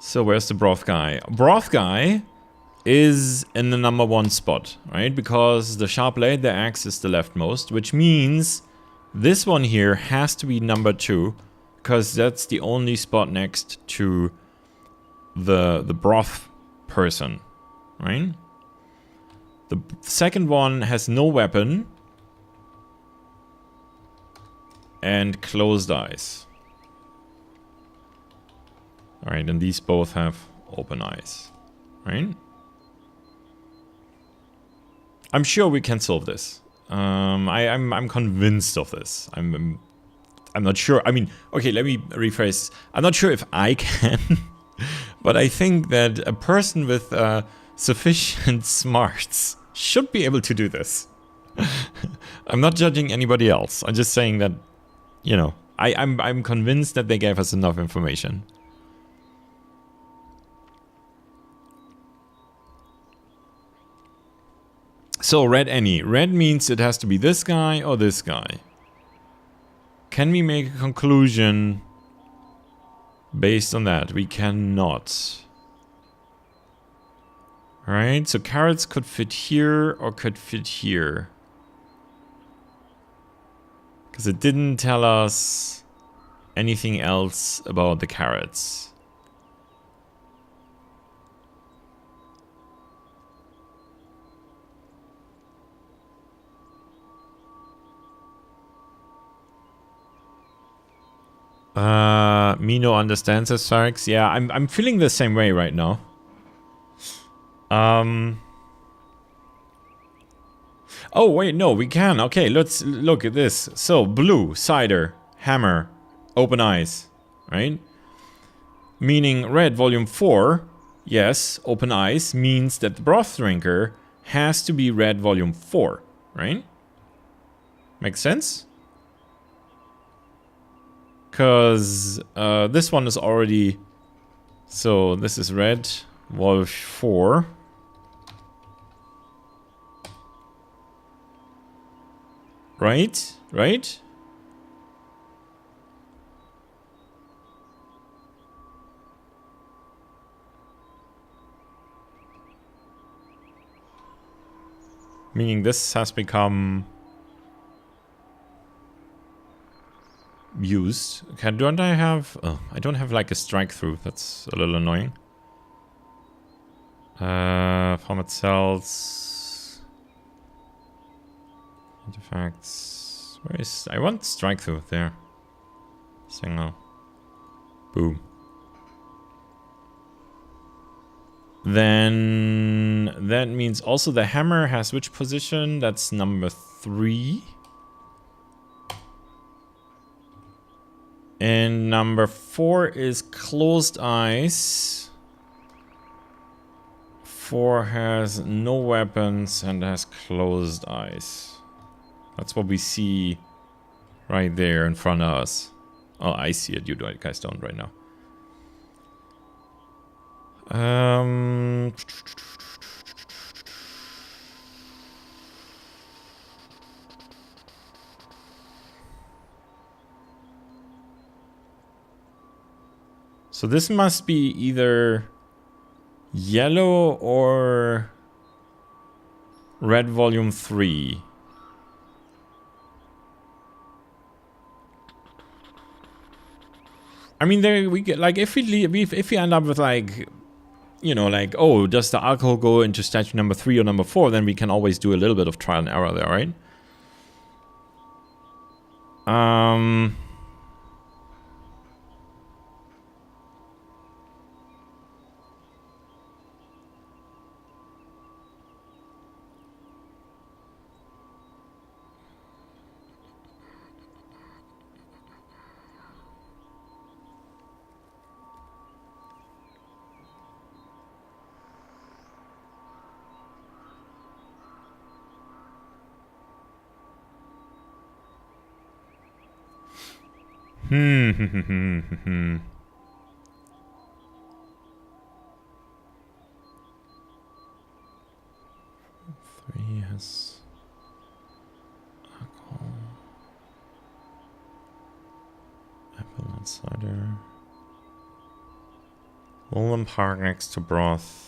[SPEAKER 1] So where's the broth guy? Broth guy is in the number 1 spot, right? Because the sharp blade, the axe, is the leftmost, which means this one here has to be number 2, because that's the only spot next to the broth person, right? The second one has no weapon and closed eyes. Alright, and these both have open eyes, right? I'm sure we can solve this. I'm convinced of this. I'm not sure. I mean, okay, let me rephrase. I'm not sure if I can, but I think that a person with sufficient smarts should be able to do this. I'm not judging anybody else. I'm just saying that, you know, I'm convinced that they gave us enough information. So red any. Red means it has to be this guy or this guy. Can we make a conclusion based on that? We cannot. Alright, so carrots could fit here or could fit here. Because it didn't tell us anything else about the carrots. Mino understands us, Sarx. Yeah, I'm feeling the same way right now. Oh wait, no, we can. Okay, let's look at this. So blue, cider, hammer, open eyes, right? Meaning red, volume 4. Yes, open eyes means that the broth drinker has to be red, volume 4, right? Makes sense? Because this one is already... So this is red, vol 4. Right? Right? Meaning this has become... used. Okay, don't I have... Oh, I don't have like a strike through. That's a little annoying. Format cells. Artifacts. Where is... I want strike through there. Signal. Boom. Then that means also the hammer has which position? That's number 3. And number 4 is closed eyes. 4 has no weapons and has closed eyes. That's what we see right there in front of us. Oh, I see it. You guys don't right now. So this must be either yellow or red volume 3. I mean, there we get like if we end up with like, you know, like, oh, does the alcohol go into statue number 3 or number 4? Then we can always do a little bit of trial and error there, right? Hmm. Three has alcohol. Apple nut cider. Woolland Park next to broth.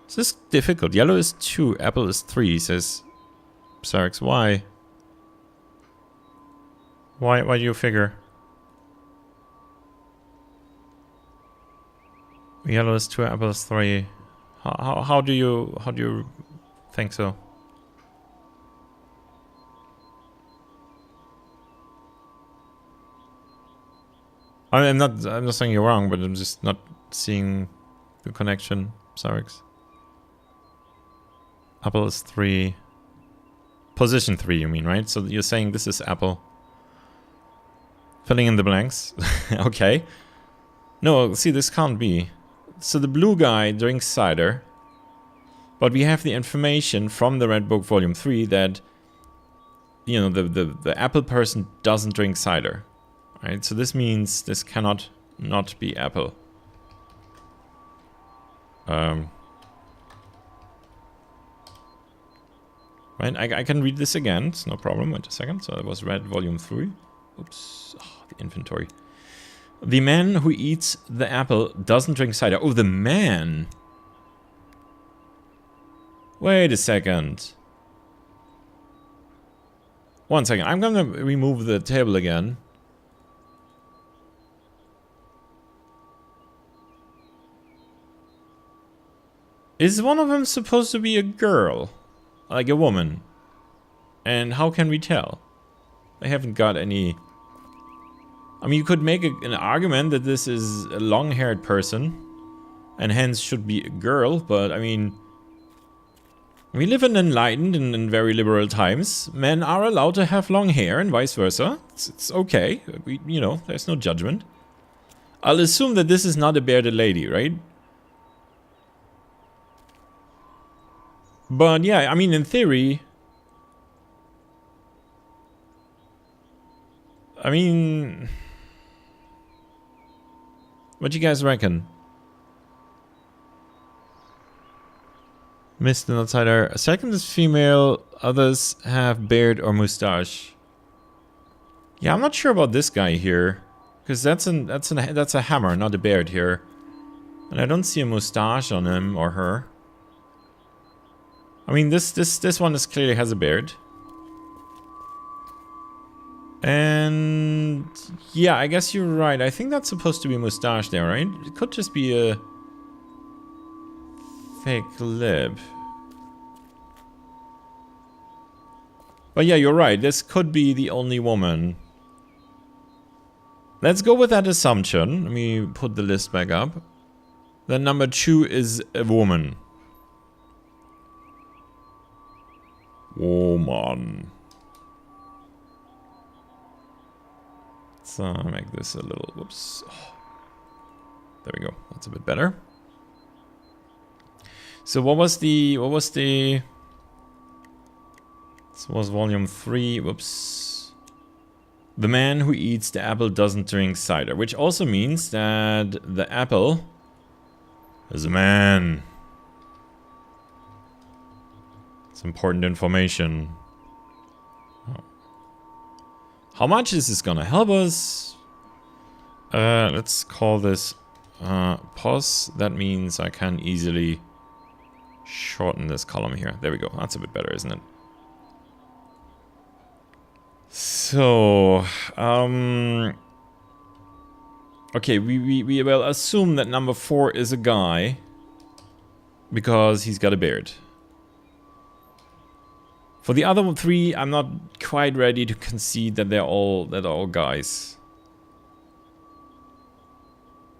[SPEAKER 1] This is difficult. Yellow is 2, apple is 3, says Sarx. Why? Why do you figure? Yellow is 2, apple is 3. How do you think so? I'm not saying you're wrong, but I'm just not seeing the connection, Sarx. Apple is 3. Position 3, you mean, right? So you're saying this is apple. Filling in the blanks. Okay. No, see, this can't be. So the blue guy drinks cider. But we have the information from the Red Book Volume 3 that, you know, the apple person doesn't drink cider. Right? So this means this cannot not be apple. Right, I can read this again, it's no problem, wait a second. So it was Red Volume 3. Oops, oh, the inventory. The man who eats the apple doesn't drink cider. Oh, the man! Wait a second. One second, I'm gonna remove the table again. Is one of them supposed to be a girl? Like a woman? And how can we tell? I haven't got any... I mean, you could make an argument that this is a long-haired person, and hence should be a girl, but I mean... We live in enlightened and in very liberal times. Men are allowed to have long hair and vice versa. It's okay. You know, there's no judgment. I'll assume that this is not a bearded lady, right? But yeah, I mean, in theory... I mean... What do you guys reckon? Missed an outsider. Second is female, others have beard or mustache. Yeah, I'm not sure about this guy here. Because that's a hammer, not a beard here. And I don't see a mustache on him or her. I mean, this one clearly has a beard. And yeah, I guess you're right. I think that's supposed to be a mustache there, right? It could just be a fake lip. But yeah, you're right. This could be the only woman. Let's go with that assumption. Let me put the list back up. Then number 2 is a woman. Woman. Let's make this a little, whoops. Oh, there we go, that's a bit better. So what was the, this was volume 3, whoops. The man who eats the apple doesn't drink cider, which also means that the apple is a man. It's important information. How much is this gonna help us? Let's call this pos. That means I can easily shorten this column here. There we go. That's a bit better, isn't it? So, okay, we will assume that number 4 is a guy because he's got a beard. For the other 3, I'm not quite ready to concede that they're all guys.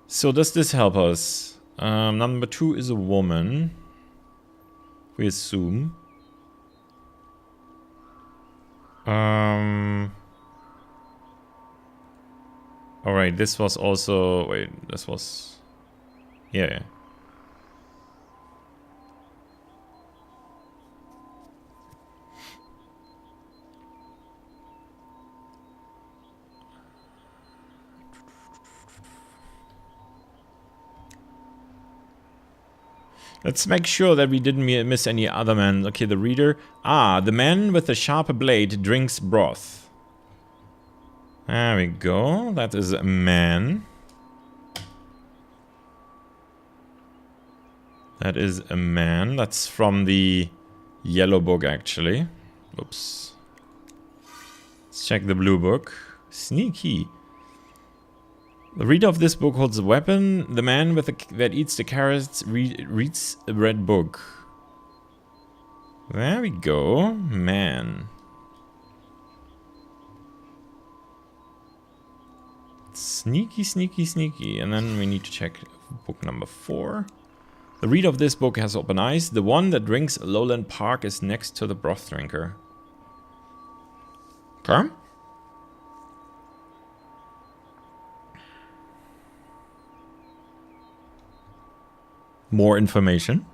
[SPEAKER 1] So does this help us? Number 2 is a woman. We assume. Alright, this was also... Wait, this was... Yeah. Let's make sure that we didn't miss any other men. Okay, the reader. Ah, the man with the sharper blade drinks broth. There we go. That is a man. That is a man. That's from the yellow book, actually. Oops. Let's check the blue book. Sneaky. The reader of this book holds a weapon. The man with that eats the carrots reads a red book. There we go. Man. Sneaky, sneaky, sneaky. And then we need to check book number 4. The reader of this book has open eyes. The one that drinks a lowland park is next to the broth drinker. Okay. More information.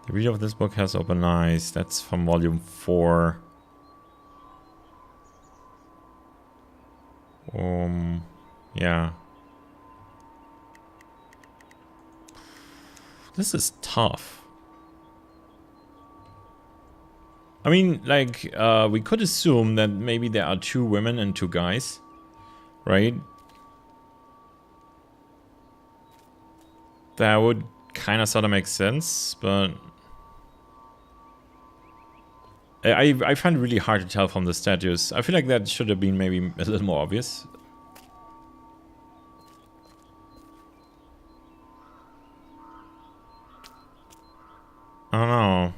[SPEAKER 1] The reader of this book has open eyes. That's from volume 4. Yeah. This is tough. I mean, like, we could assume that maybe there are 2 women and 2 guys, right? That would kind of sort of make sense, but I find it really hard to tell from the statues. I feel like that should have been maybe a little more obvious. I don't know.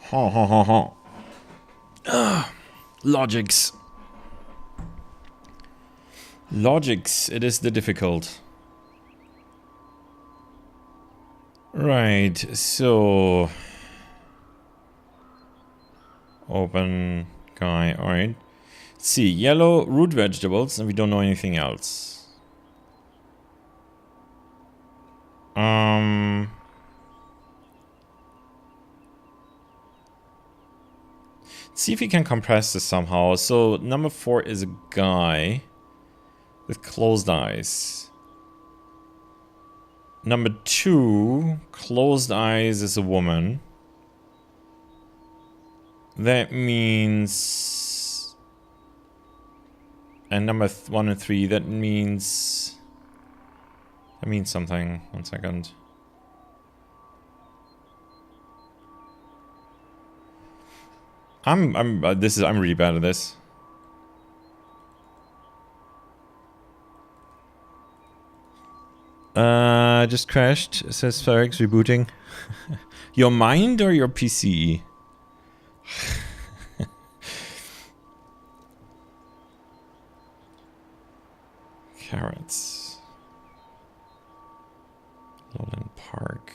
[SPEAKER 1] Ha ha ha ha. Logics. Logics, it is the difficult. Right, so open guy, alright. Let's see, yellow root vegetables, and we don't know anything else. Let's see if we can compress this somehow. So number 4 is a guy with closed eyes. Number 2, closed eyes, is a woman. That means... And number 1 and 3, that means... That means something. 1 second. I'm really bad at this. Just crashed, says Ferrex, rebooting. Your mind or your PC? Carrots. Lowland Park.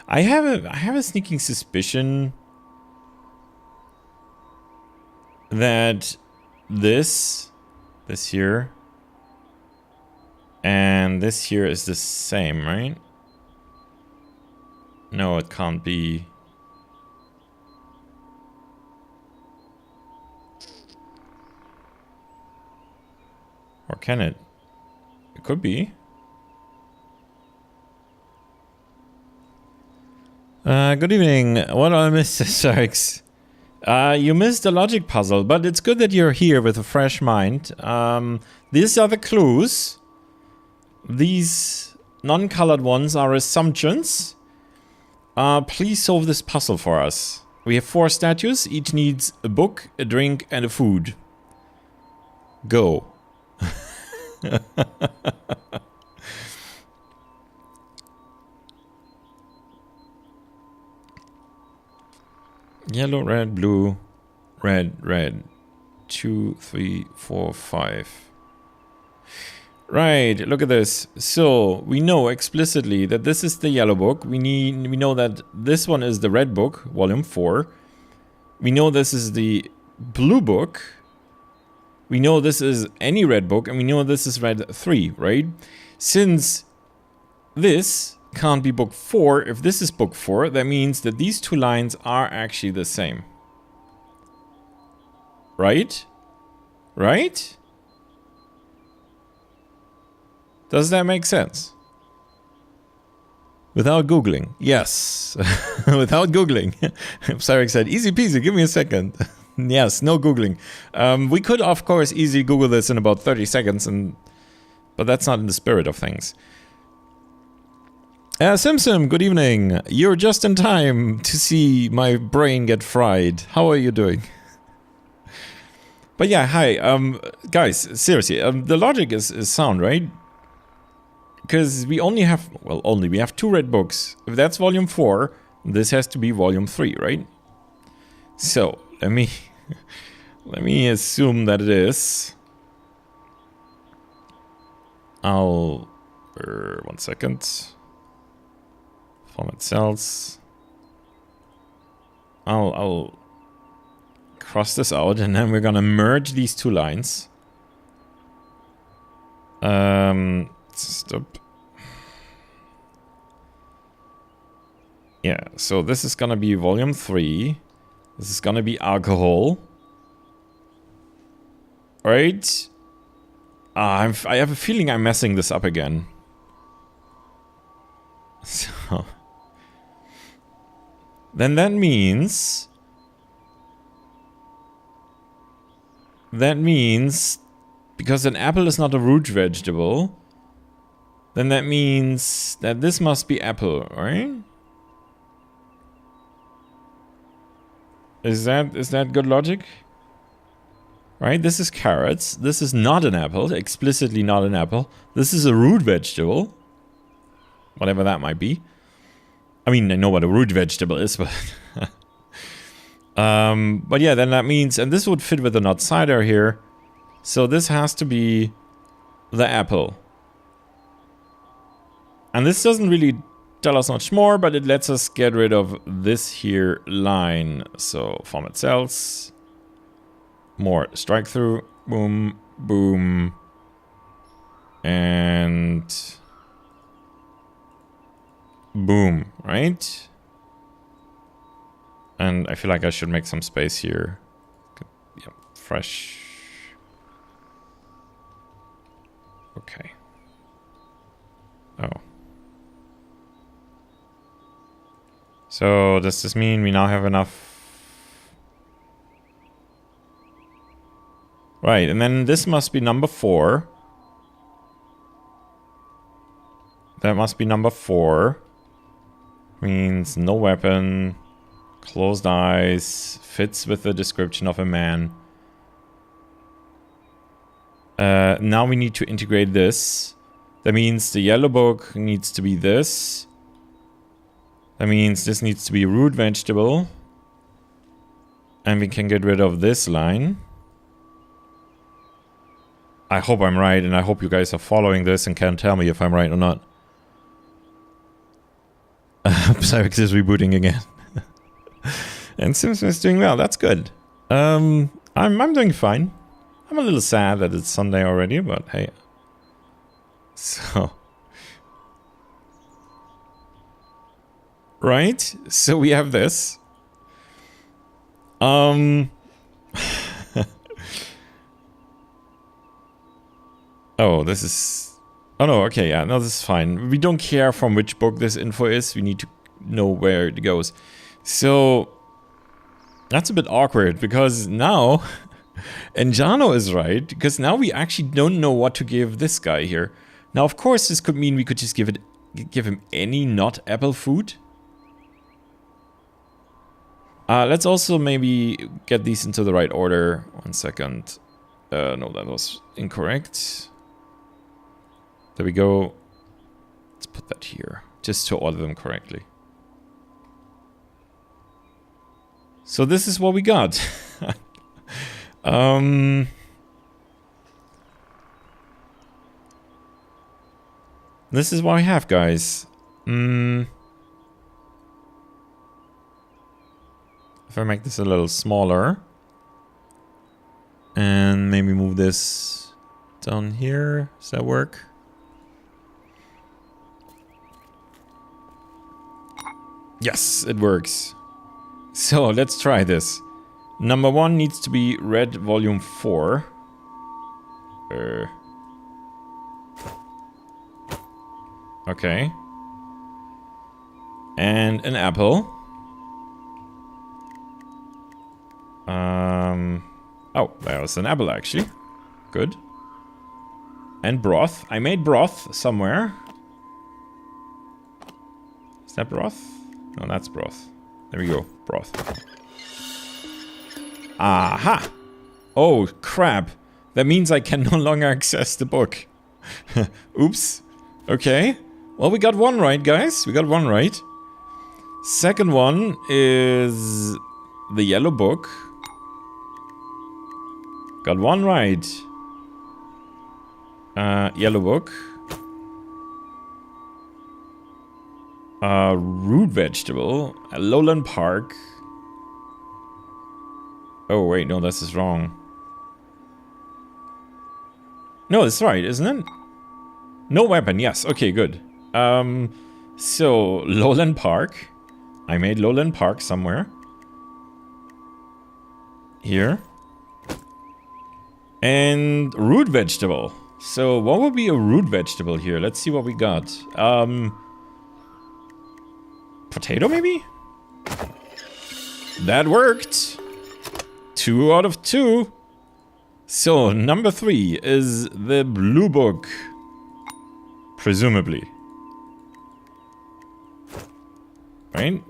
[SPEAKER 1] I have a sneaking suspicion that this here and this here is the same, right? No, it can't be. Or can it? It could be. Good evening. What I missed, Sarks? You missed a logic puzzle, but it's good that you're here with a fresh mind. These are the clues. These non-colored ones are assumptions. Please solve this puzzle for us. We have 4 statues. Each needs a book, a drink, and a food. Go. Yellow, red, blue, red, red. 2, 3, 4, 5. Right, look at this. So we know explicitly that this is the yellow book. We know that this one is the red book, volume 4. We know this is the blue book. We know this is any red book, and we know this is red 3, right? Since this can't be book 4, if this is book 4, that means that these two lines are actually the same. Right? Right? Does that make sense? Without Googling. Yes. Without Googling. Cyrix said, easy peasy, give me a second. Yes, no Googling. We could, of course, easily Google this in about 30 seconds, but that's not in the spirit of things. Simsim, good evening. You're just in time to see my brain get fried. How are you doing? But yeah, hi. Guys, seriously, the logic is sound, right? Because we only have, we have 2 red books. If that's volume 4, this has to be volume 3, right? So, let me assume that it is. One second. Format cells. I'll cross this out, and then we're gonna merge these 2 lines. Stop. Yeah, so this is gonna be volume 3. This is gonna be alcohol. Right? I have a feeling I'm messing this up again. So. Then that means... because an apple is not a root vegetable, then that means that this must be apple, right? Is that good logic? Right, this is carrots. This is not an apple, explicitly not an apple. This is a root vegetable. Whatever that might be. I mean, I know what a root vegetable is, but... but yeah, then that means... And this would fit with the nut cider here. So this has to be the apple. And this doesn't really tell us much more, but it lets us get rid of this here line. So format cells. More strike through. Boom, boom. And... boom, right? And I feel like I should make some space here. Yep, fresh. Okay. Oh. So does this mean we now have enough? Right, and then this must be number 4. That must be number 4. Means no weapon, closed eyes, fits with the description of a man. Now we need to integrate this. That means the yellow book needs to be this. That means this needs to be root vegetable. And we can get rid of this line. I hope I'm right, and I hope you guys are following this and can tell me if I'm right or not. Cyrix is rebooting again. And Simpson is doing well, that's good. I'm doing fine. I'm a little sad that it's Sunday already, but hey. So. Right? So we have this. Oh, this is... Oh no, okay, yeah, no, this is fine. We don't care from which book this info is. We need to know where it goes. So... That's a bit awkward, because now... And Jano is right, because now we actually don't know what to give this guy here. Now, of course, this could mean we could just give him any not apple food. Let's also maybe get these into the right order. 1 second. No, that was incorrect. There we go. Let's put that here, just to order them correctly. So this is what we got. This is what we have, guys. If I make this a little smaller. And maybe move this down here. Does that work? Yes, it works. So let's try this. Number 1 needs to be red volume 4. Okay. And an apple. Oh, that was an apple actually. Good. And broth. I made broth somewhere. Is that broth? No, that's broth. There we go. Broth. Aha! Oh, crap. That means I can no longer access the book. Oops. Okay. Well, we got one right, guys. We got one right. Second one is the yellow book. Got one right. Yellow book. Root vegetable. Lowland Park. Oh, wait, no, this is wrong. No, it's right, isn't it? No weapon, yes. Okay, good. So, Lowland Park. I made Lowland Park somewhere. Here. And root vegetable. So, what would be a root vegetable here? Let's see what we got. Potato, maybe? That worked. 2 out of 2. So, number 3 is the blue book. Presumably. Right?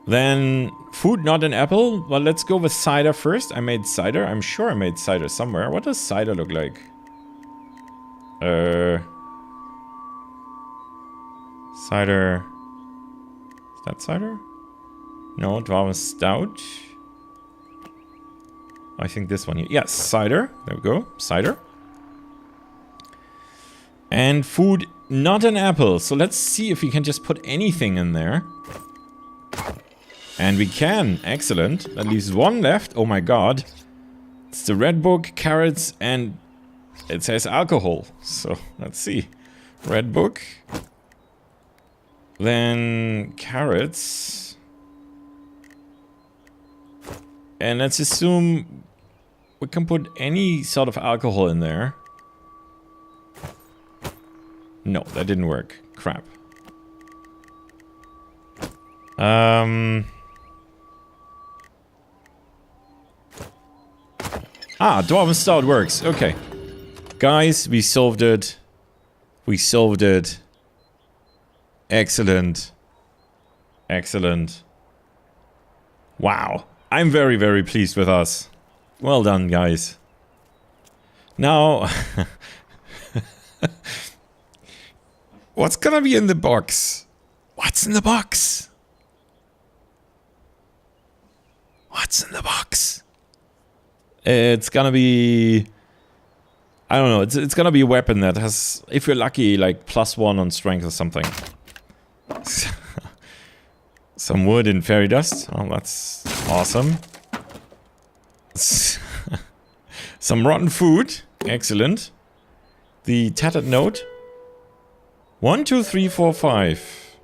[SPEAKER 1] Then, food, not an apple. Well, let's go with cider first. I made cider. I'm sure I made cider somewhere. What does cider look like? Cider. Is that cider? No, Dwarven Stout. I think this one here. Yes, cider. There we go. Cider. And food, not an apple. So let's see if we can just put anything in there. And we can. Excellent. That leaves one left. Oh my god. It's the red book, carrots, and it says alcohol. So let's see. Red book. Then carrots. And let's assume we can put any sort of alcohol in there. No, that didn't work. Crap. Dwarven Stout works. Okay. Guys, we solved it. We solved it. Excellent. Excellent. Wow. I'm very, very pleased with us. Well done, guys. Now... what's gonna be in the box? What's in the box? What's in the box? It's gonna be... I don't know. It's gonna be a weapon that has, if you're lucky, like +1 on strength or something. Some wood and fairy dust. Oh, that's awesome. Some rotten food. Excellent. The tattered note. 1, 2, 3, 4, 5.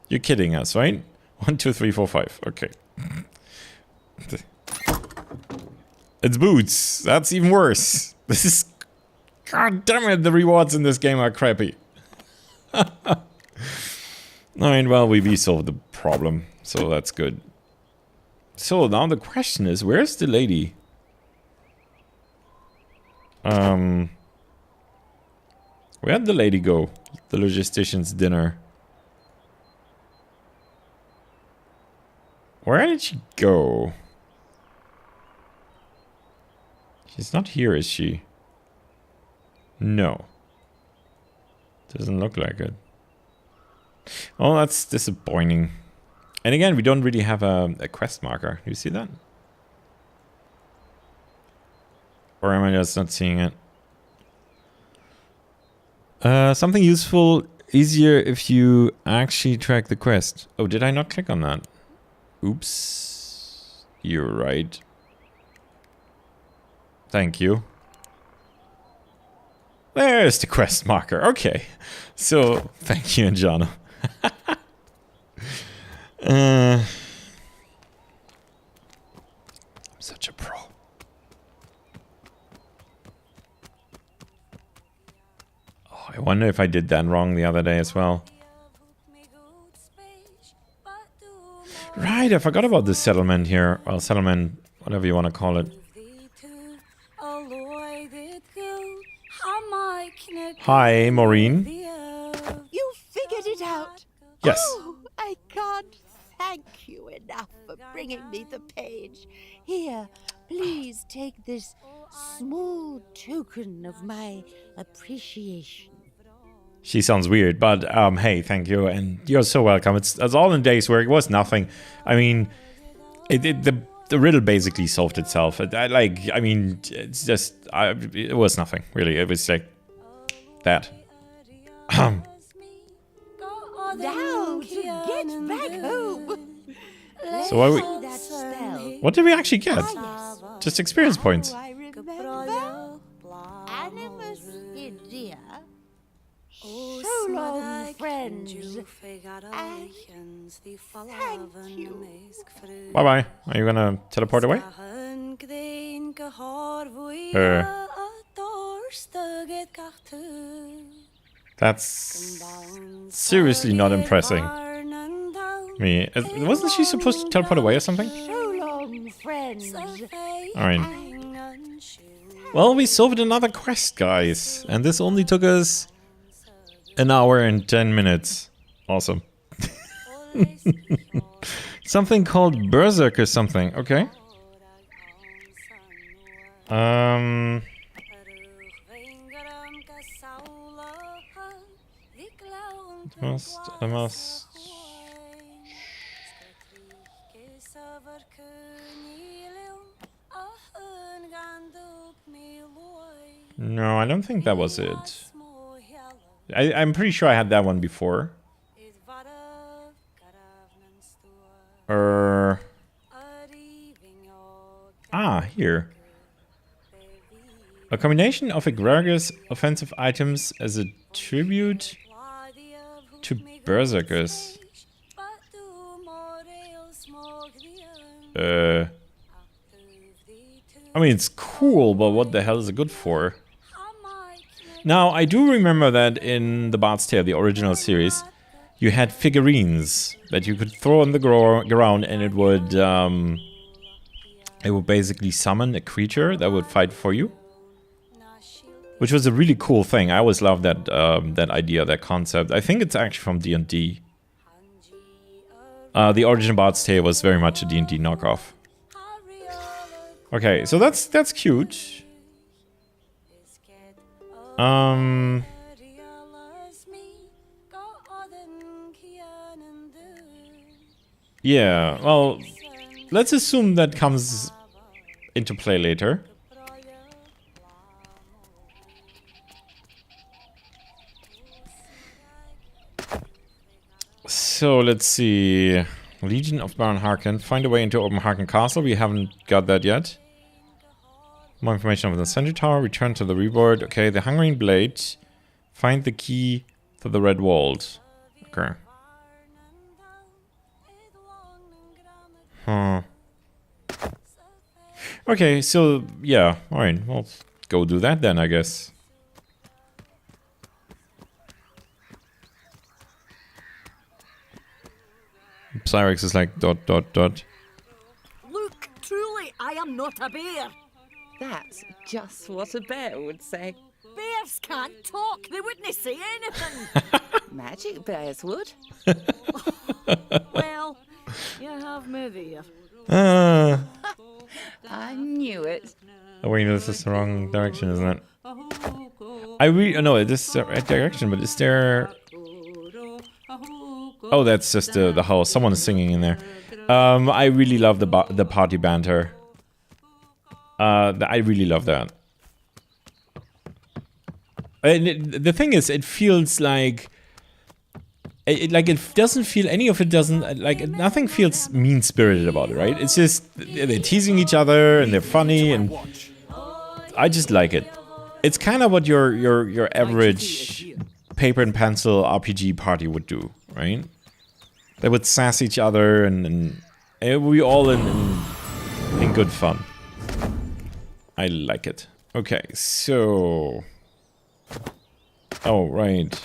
[SPEAKER 1] You're kidding us, right? 1, 2, 3, 4, 5. Okay. It's boots. That's even worse. This is... God damn it, the rewards in this game are crappy. Alright, well, we solved the problem. So that's good. So now the question is, where's the lady? Where'd the lady go? The logistician's dinner. Where did she go? She's not here, is she? No. Doesn't look like it. Oh, that's disappointing. And again, we don't really have a quest marker. You see that? Or am I just not seeing it? Something useful, easier if you actually track the quest. Oh, did I not click on that? Oops. You're right. Thank you. There's the quest marker. Okay. So, thank you, Anjana. I'm such a pro. Oh, I wonder if I did that wrong the other day as well. Right, I forgot about this settlement here. Well, settlement, whatever you want to call it. Hi, Maureen.
[SPEAKER 11] You figured it out?
[SPEAKER 1] Yes.
[SPEAKER 11] Oh, I can't thank you enough for bringing me the page. Here, please take this small token of my appreciation.
[SPEAKER 1] She sounds weird, but hey, thank you, and you're so welcome. It's all in days where it was nothing. I mean, the riddle basically solved itself. I mean, it's just it was nothing really. It was like that.
[SPEAKER 11] Now to get back home.
[SPEAKER 1] So what did we actually get? Just experience points.
[SPEAKER 11] I remember. Animus Idea. So long, friends. Thank you.
[SPEAKER 1] Bye bye. Are you gonna teleport away? That's seriously not impressing me. Wasn't she supposed to teleport away or something?
[SPEAKER 11] So long, friends.
[SPEAKER 1] Alright. Well, we solved another quest, guys. And this only took us an hour and 10 minutes. Awesome. Something called Berserk or something. Okay. I must. No, I don't think that was it. I'm pretty sure I had that one before. Here. A combination of egregious offensive items as a tribute to berserkers. I mean, it's cool, but what the hell is it good for? Now, I do remember that in the Bard's Tale, the original series, you had figurines that you could throw on the ground, and it would basically summon a creature that would fight for you, which was a really cool thing. I always loved that that idea, that concept. I think it's actually from D&D. The original Bard's Tale was very much a D&D knockoff. Okay, so that's cute. Yeah, well, let's assume that comes into play later. So let's see. Legion of Baron Harkin. Find a way into Open Harkin Castle. We haven't got that yet. More information on the Sentry Tower. Return to the reward. Okay, the Hungering Blade. Find the key to the Red Vault. Okay. Huh. Okay, so yeah, alright, well, go do that then, I guess. Cyrex is like ...
[SPEAKER 4] Look, truly, I am not a bear.
[SPEAKER 12] That's just what a bear would say.
[SPEAKER 4] Bears can't talk, they wouldn't say anything.
[SPEAKER 12] Magic bears would.
[SPEAKER 4] Well, you have me there.
[SPEAKER 12] I knew it.
[SPEAKER 1] Oh wait, no, this is the wrong direction, isn't it? I really... no, this is the right direction, but is there... Oh, that's just the house. Someone is singing in there. I really love the party banter. I really love that. The thing is, it feels like it doesn't feel, any of it doesn't, like, nothing feels mean-spirited about it, right? It's just, they're teasing each other, and they're funny, and I just like it. It's kind of what your average paper and pencil RPG party would do, right? They would sass each other, and it would be all in good fun. I like it. Okay, so... Oh, right.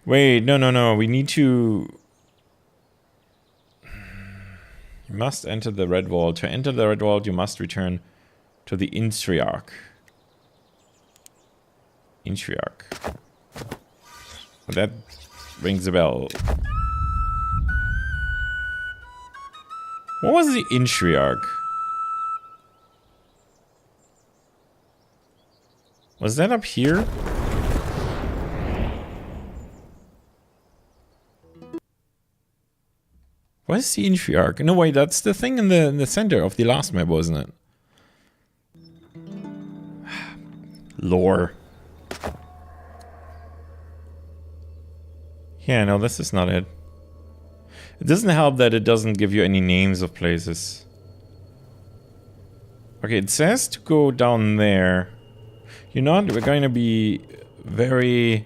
[SPEAKER 1] Wait, no. We need to... You must enter the Red Wall. To enter the Red Wall, you must return to the Intriarch. Intriarch. That rings a bell. What was the Intriarch? Was that up here? What is the Intriarch? No, wait, that's the thing in the center of the last map, wasn't it? Lore. Yeah, no, this is not it. It doesn't help that it doesn't give you any names of places. Okay, it says to go down there. You know what? We're going to be very...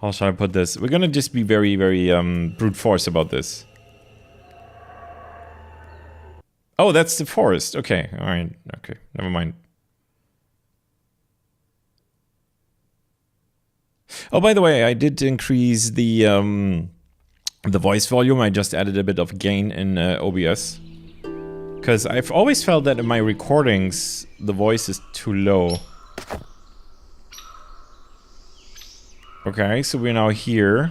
[SPEAKER 1] How shall I put this? We're gonna just be very, very brute force about this. Oh, that's the forest. Okay, alright. Okay, never mind. Oh, by the way, I did increase the voice volume. I just added a bit of gain in OBS. Because I've always felt that in my recordings, the voice is too low. Okay, so we're now here.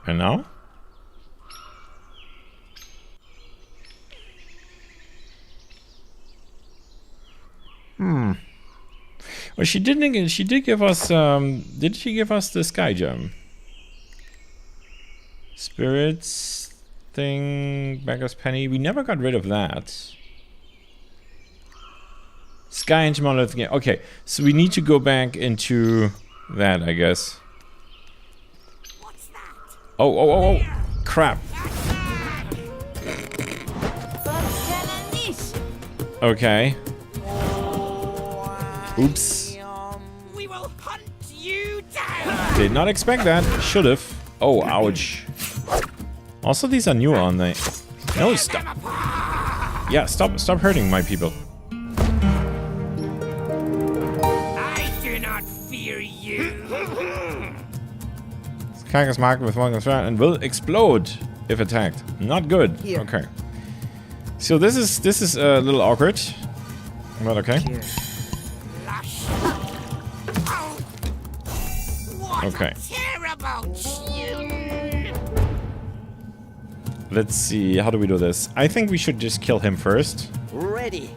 [SPEAKER 1] And now? Well, she didn't. She did give us. Did she give us the sky gem? Spirits thing. Beggar's penny. We never got rid of that. Sky engine monolith again. Okay, so we need to go back into that, I guess.
[SPEAKER 11] What's that?
[SPEAKER 1] Oh! Crap. Okay. Oops.
[SPEAKER 11] We will hunt you down.
[SPEAKER 1] Did not expect that. Should've. Oh, ouch. Also, these are new, aren't they? No, stop. Yeah, stop hurting my people. Attack is marked with one threat and will explode if attacked. Not good.
[SPEAKER 6] Here.
[SPEAKER 1] Okay. So this is a little awkward, but okay. Okay. Let's see. How do we do this? I think we should just kill him first.
[SPEAKER 6] Ready.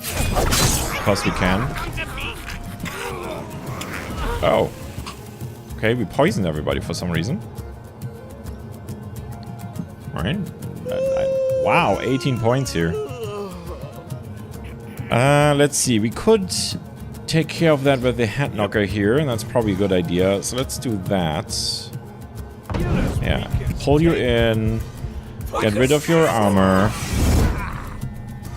[SPEAKER 1] Because we can. Oh. Okay, we poisoned everybody for some reason. Alright. Wow, 18 points here. Let's see. We could take care of that with the head knocker here, and that's probably a good idea. So let's do that. Yeah. Pull you in. Get rid of your armor.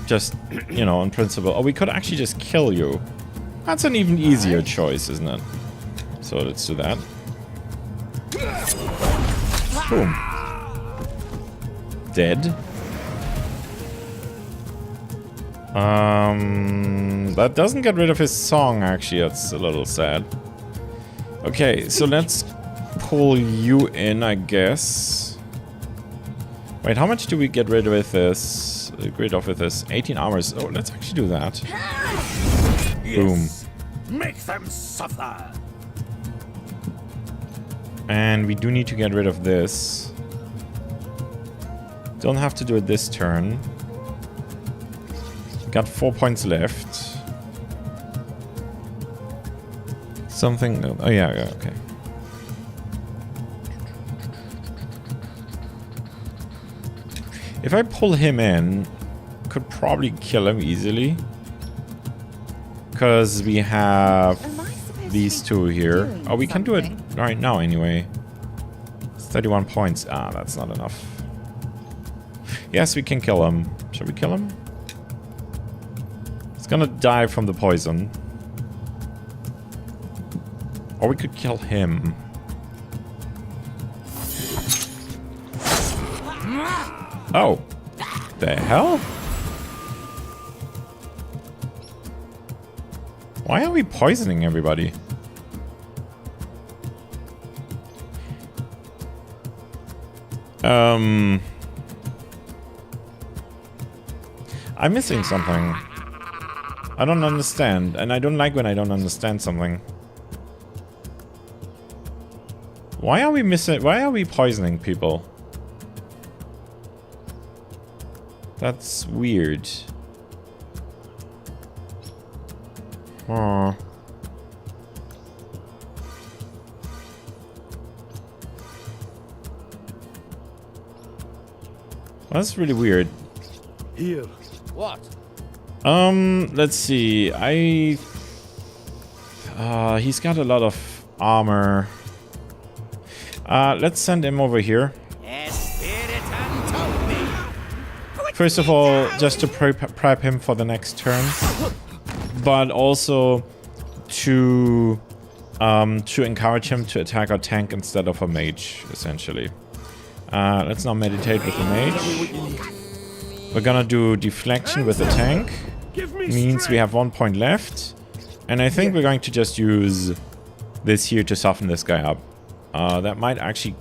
[SPEAKER 1] Just, you know, in principle. Oh, we could actually just kill you. That's an even easier choice, isn't it? So let's do that. Boom. Dead. That doesn't get rid of his song, actually. That's a little sad. Okay, so let's pull you in, I guess. Wait, how much do we get rid of with this? Get rid of with this? 18 hours. Oh, let's actually do that. Boom.
[SPEAKER 3] Make them suffer.
[SPEAKER 1] And we do need to get rid of this. Don't have to do it this turn. Got 4 points left. Something... Oh, yeah, okay. if I pull him in, could probably kill him easily. Because we have these two here. Oh, we can do it right now anyway. It's 31 points. Ah, that's not enough. Yes, we can kill him. Shall we kill him? He's gonna die from the poison. Or we could kill him. Oh. The hell? Why are we poisoning everybody? I'm missing something. I don't understand, and I don't like when I don't understand something. Why are we poisoning people? That's weird. Oh. That's really weird.
[SPEAKER 3] Here. What?
[SPEAKER 1] Let's see. He's got a lot of armor. Let's send him over here. First of all, just to prep him for the next turn, but also to encourage him to attack our tank instead of a mage, essentially. Let's now meditate with the mage. We're gonna do deflection with the tank. Means we have 1 point left. And I think we're going to just use this here to soften this guy up. That might actually...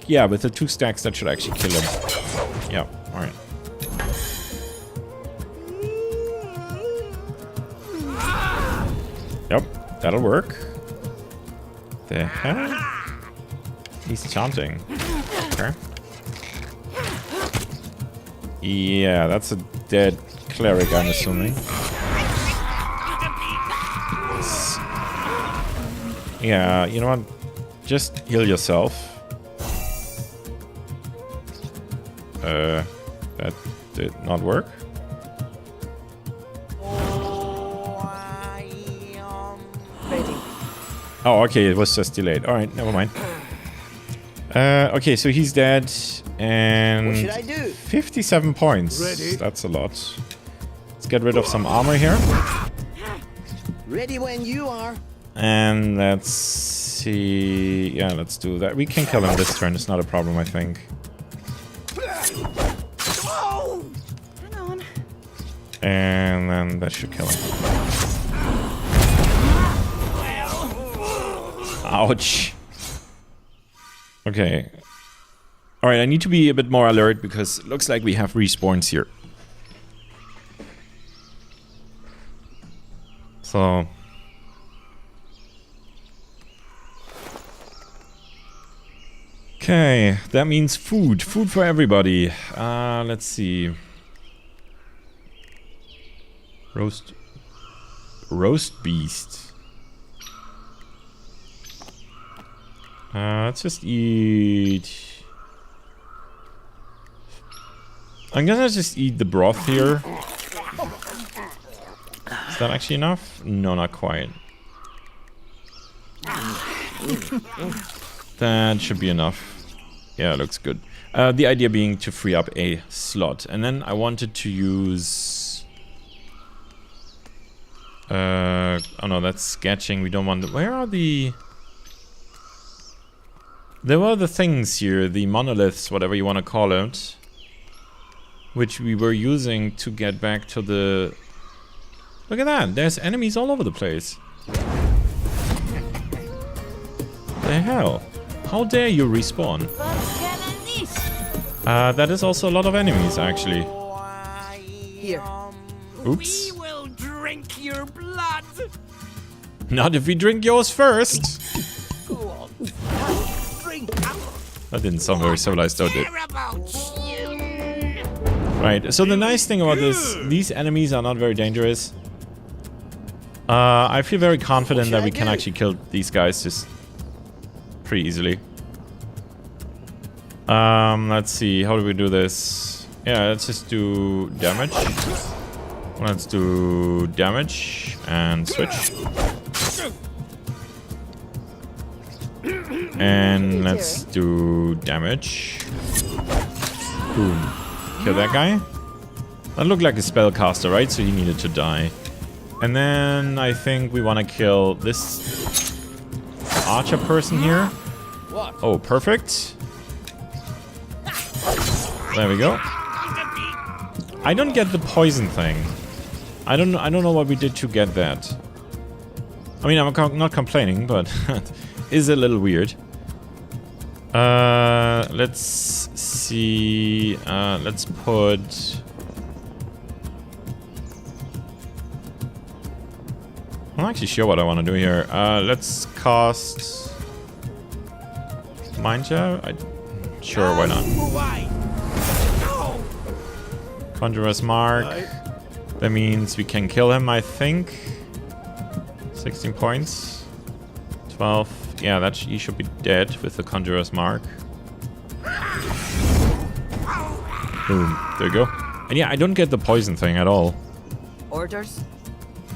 [SPEAKER 1] Yeah, with the 2 stacks, that should actually kill him. Yeah, alright. Yep, that'll work. The hell? He's chanting. Okay. Yeah, that's a dead cleric, I'm assuming. Yeah, you know what? Just heal yourself. That did not work. Oh, okay, it was just delayed. Alright, never mind. Okay, so he's dead. And
[SPEAKER 8] what should I do?
[SPEAKER 1] 57 points.
[SPEAKER 3] Ready.
[SPEAKER 1] That's a lot. Let's get rid of some armor here.
[SPEAKER 8] Ready when you are.
[SPEAKER 1] And let's see. Yeah, let's do that. We can kill him this turn. It's not a problem, I think. And then that should kill him. Ouch. Okay. Alright, I need to be a bit more alert because it looks like we have respawns here. So... Okay, that means food. Food for everybody. Let's see. Roast beast. Let's just eat... I'm gonna just eat the broth here. Is that actually enough? No, not quite. That should be enough. Yeah, looks good. The idea being to free up a slot. And then I wanted to use... oh no, that's sketching. We don't want to... Where are the... There were the things here, the monoliths, whatever you want to call it, which we were using to get back to the... Look at that, there's enemies all over the place. The hell? How dare you respawn? That is also a lot of enemies, actually.
[SPEAKER 6] Here.
[SPEAKER 1] Oops.
[SPEAKER 2] We will drink your blood.
[SPEAKER 1] Not if we drink yours first.
[SPEAKER 2] Go on. Drink up.
[SPEAKER 1] That didn't sound very civilized, though, did it? Right, so the nice thing about this, these enemies are not very dangerous. I feel very confident that we can actually kill these guys just pretty easily. Let's see, how do we do this? Yeah, let's just do damage. Let's do damage and switch. And let's do damage. Boom. Kill that guy. That looked like a spellcaster, right? So he needed to die. And then I think we want to kill this archer person here. Oh, perfect. There we go. I don't get the poison thing. I don't know what we did to get that. I mean, I'm not complaining, but is a little weird. Let's see. Let's put. I'm not actually sure what I want to do here. Let's cast Mind Jab. Sure, why not? Conjurer's Mark. That means we can kill him, I think. 16 points. 12. Yeah, he should be dead with the Conjurer's Mark. Boom. There you go. And yeah, I don't get the poison thing at all.
[SPEAKER 12] Orders?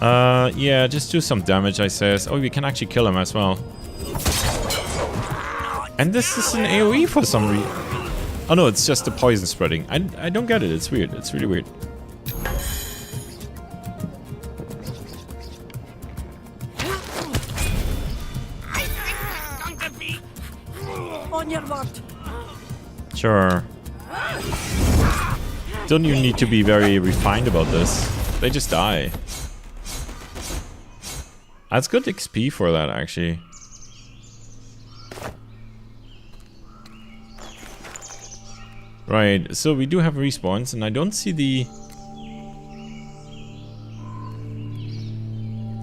[SPEAKER 1] Yeah, just do some damage, I says. Oh, we can actually kill him as well. And this is an AoE for some reason. Oh no, it's just the poison spreading. I don't get it. It's weird. It's really weird.
[SPEAKER 4] On your word.
[SPEAKER 1] Sure. Don't even need to be very refined about this. They just die. That's good XP for that, actually. Right, so we do have respawns, and I don't see the...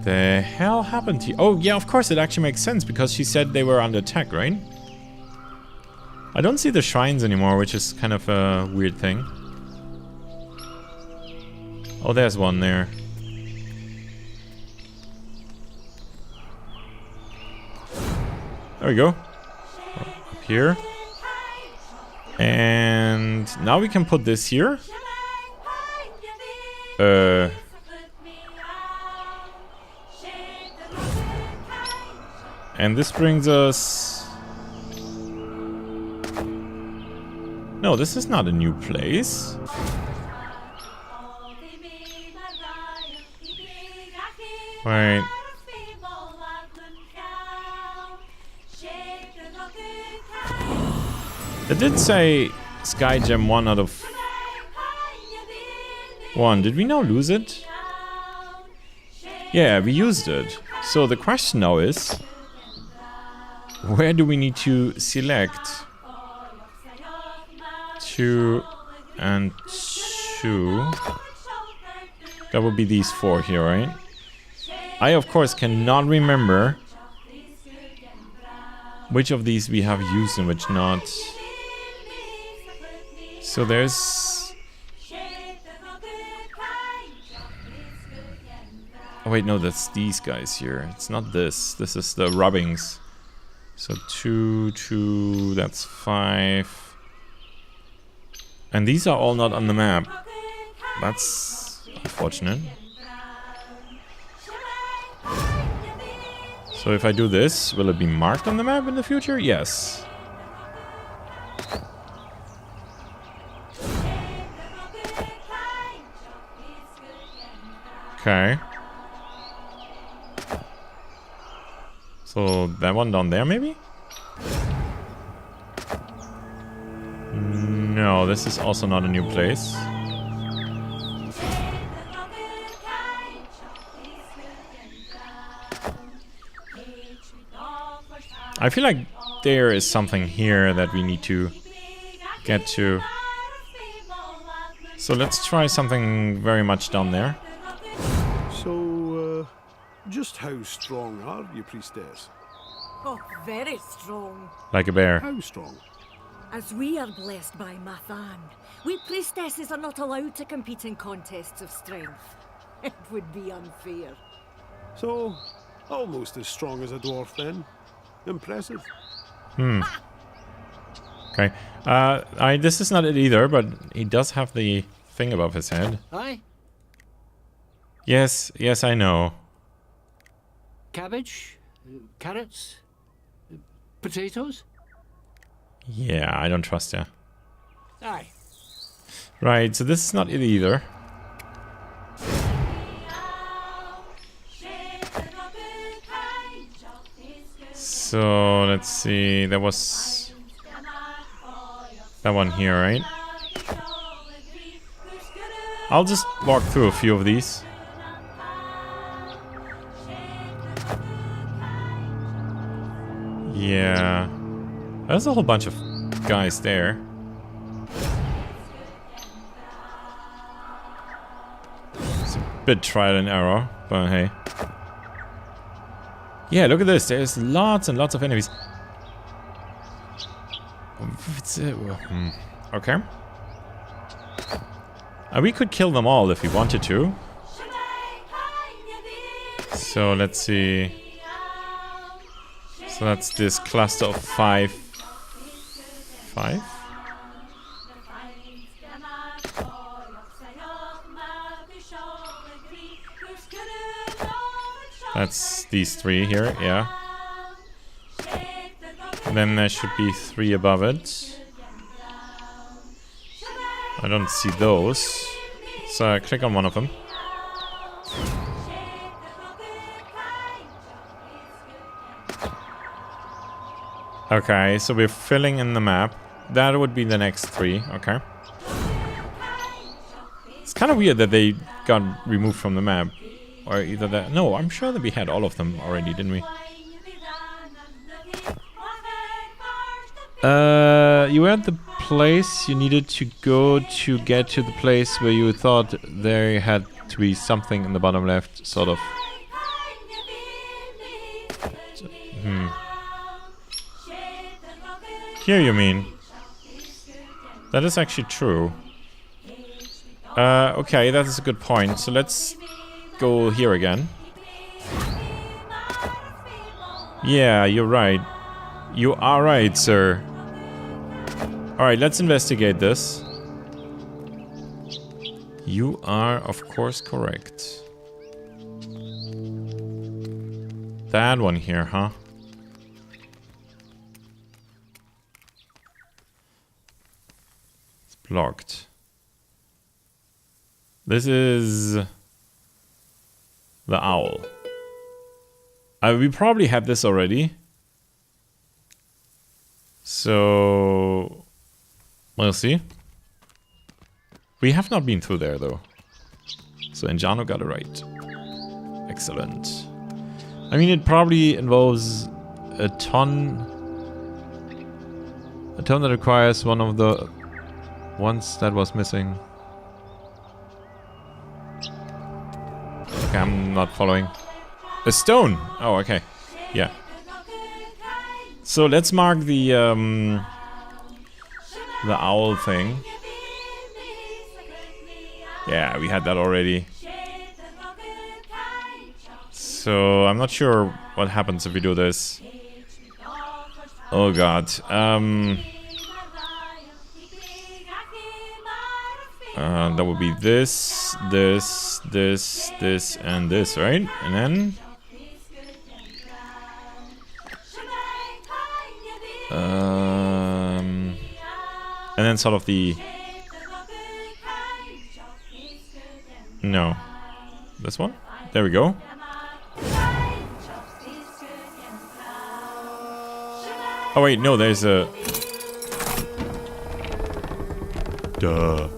[SPEAKER 1] The hell happened here? Oh, yeah, of course, it actually makes sense, because she said they were under attack, right? I don't see the shrines anymore, which is kind of a weird thing. Oh, there's one there. There we go. Up here. And now we can put this here. And this brings us... No, this is not a new place. Right. It did say Sky Gem 1 out of 1. Did we now lose it? Yeah, we used it. So the question now is, where do we need to select? 2 and 2. That would be these 4 here, right? I, of course, cannot remember which of these we have used and which not. So there's... Oh wait, no, that's these guys here. It's not this. This is the rubbings. So 2, 2, that's 5. And these are all not on the map. That's unfortunate. So if I do this, will it be marked on the map in the future? Yes. Okay. So that one down there, maybe? No, this is also not a new place. I feel like there is something here that we need to get to. So let's try something very much down there.
[SPEAKER 3] So, just how strong are you, priestess?
[SPEAKER 4] Oh, very strong.
[SPEAKER 1] Like a bear.
[SPEAKER 3] How strong?
[SPEAKER 4] As we are blessed by Mathan, we priestesses are not allowed to compete in contests of strength. It would be unfair.
[SPEAKER 3] So, almost as strong as a dwarf then. Impressive.
[SPEAKER 1] Okay. This is not it either, but he does have the thing above his head.
[SPEAKER 6] Aye?
[SPEAKER 1] Yes, I know.
[SPEAKER 6] Cabbage? Carrots? Potatoes?
[SPEAKER 1] Yeah, I don't trust you.
[SPEAKER 6] Aye.
[SPEAKER 1] Right, so this is not it either. So, let's see, there was that one here, right? I'll just walk through a few of these. Yeah. There's a whole bunch of guys there. It's a bit trial and error, but hey. Yeah, look at this. There's lots and lots of enemies. Okay. We could kill them all if we wanted to. So let's see. So that's this cluster of 5. 5? That's these 3 here, yeah. And then there should be 3 above it. I don't see those. So I click on one of them. Okay, so we're filling in the map. That would be the next 3, okay. It's kind of weird that they got removed from the map. Or either that... No, I'm sure that we had all of them already, didn't we? You were at the place you needed to go to get to the place where you thought there had to be something in the bottom left, sort of. Here you mean. That is actually true. Okay, that is a good point. So let's go here again. Yeah, you're right. You are right, sir. Alright, let's investigate this. You are, of course, correct. That one here, huh? It's blocked. This is the owl. We probably had this already. So we'll see. We have not been through there though. So Enjano got it right. Excellent. I mean, it probably involves a ton that requires one of the ones that was missing. Okay, I'm not following. A stone! Oh, okay. Yeah. So let's mark the owl thing. Yeah, we had that already. So I'm not sure what happens if we do this. Oh god. That would be this, this, this, this, and this, right? And then sort of the... No. This one? There we go. Oh wait, no, there's a... Duh.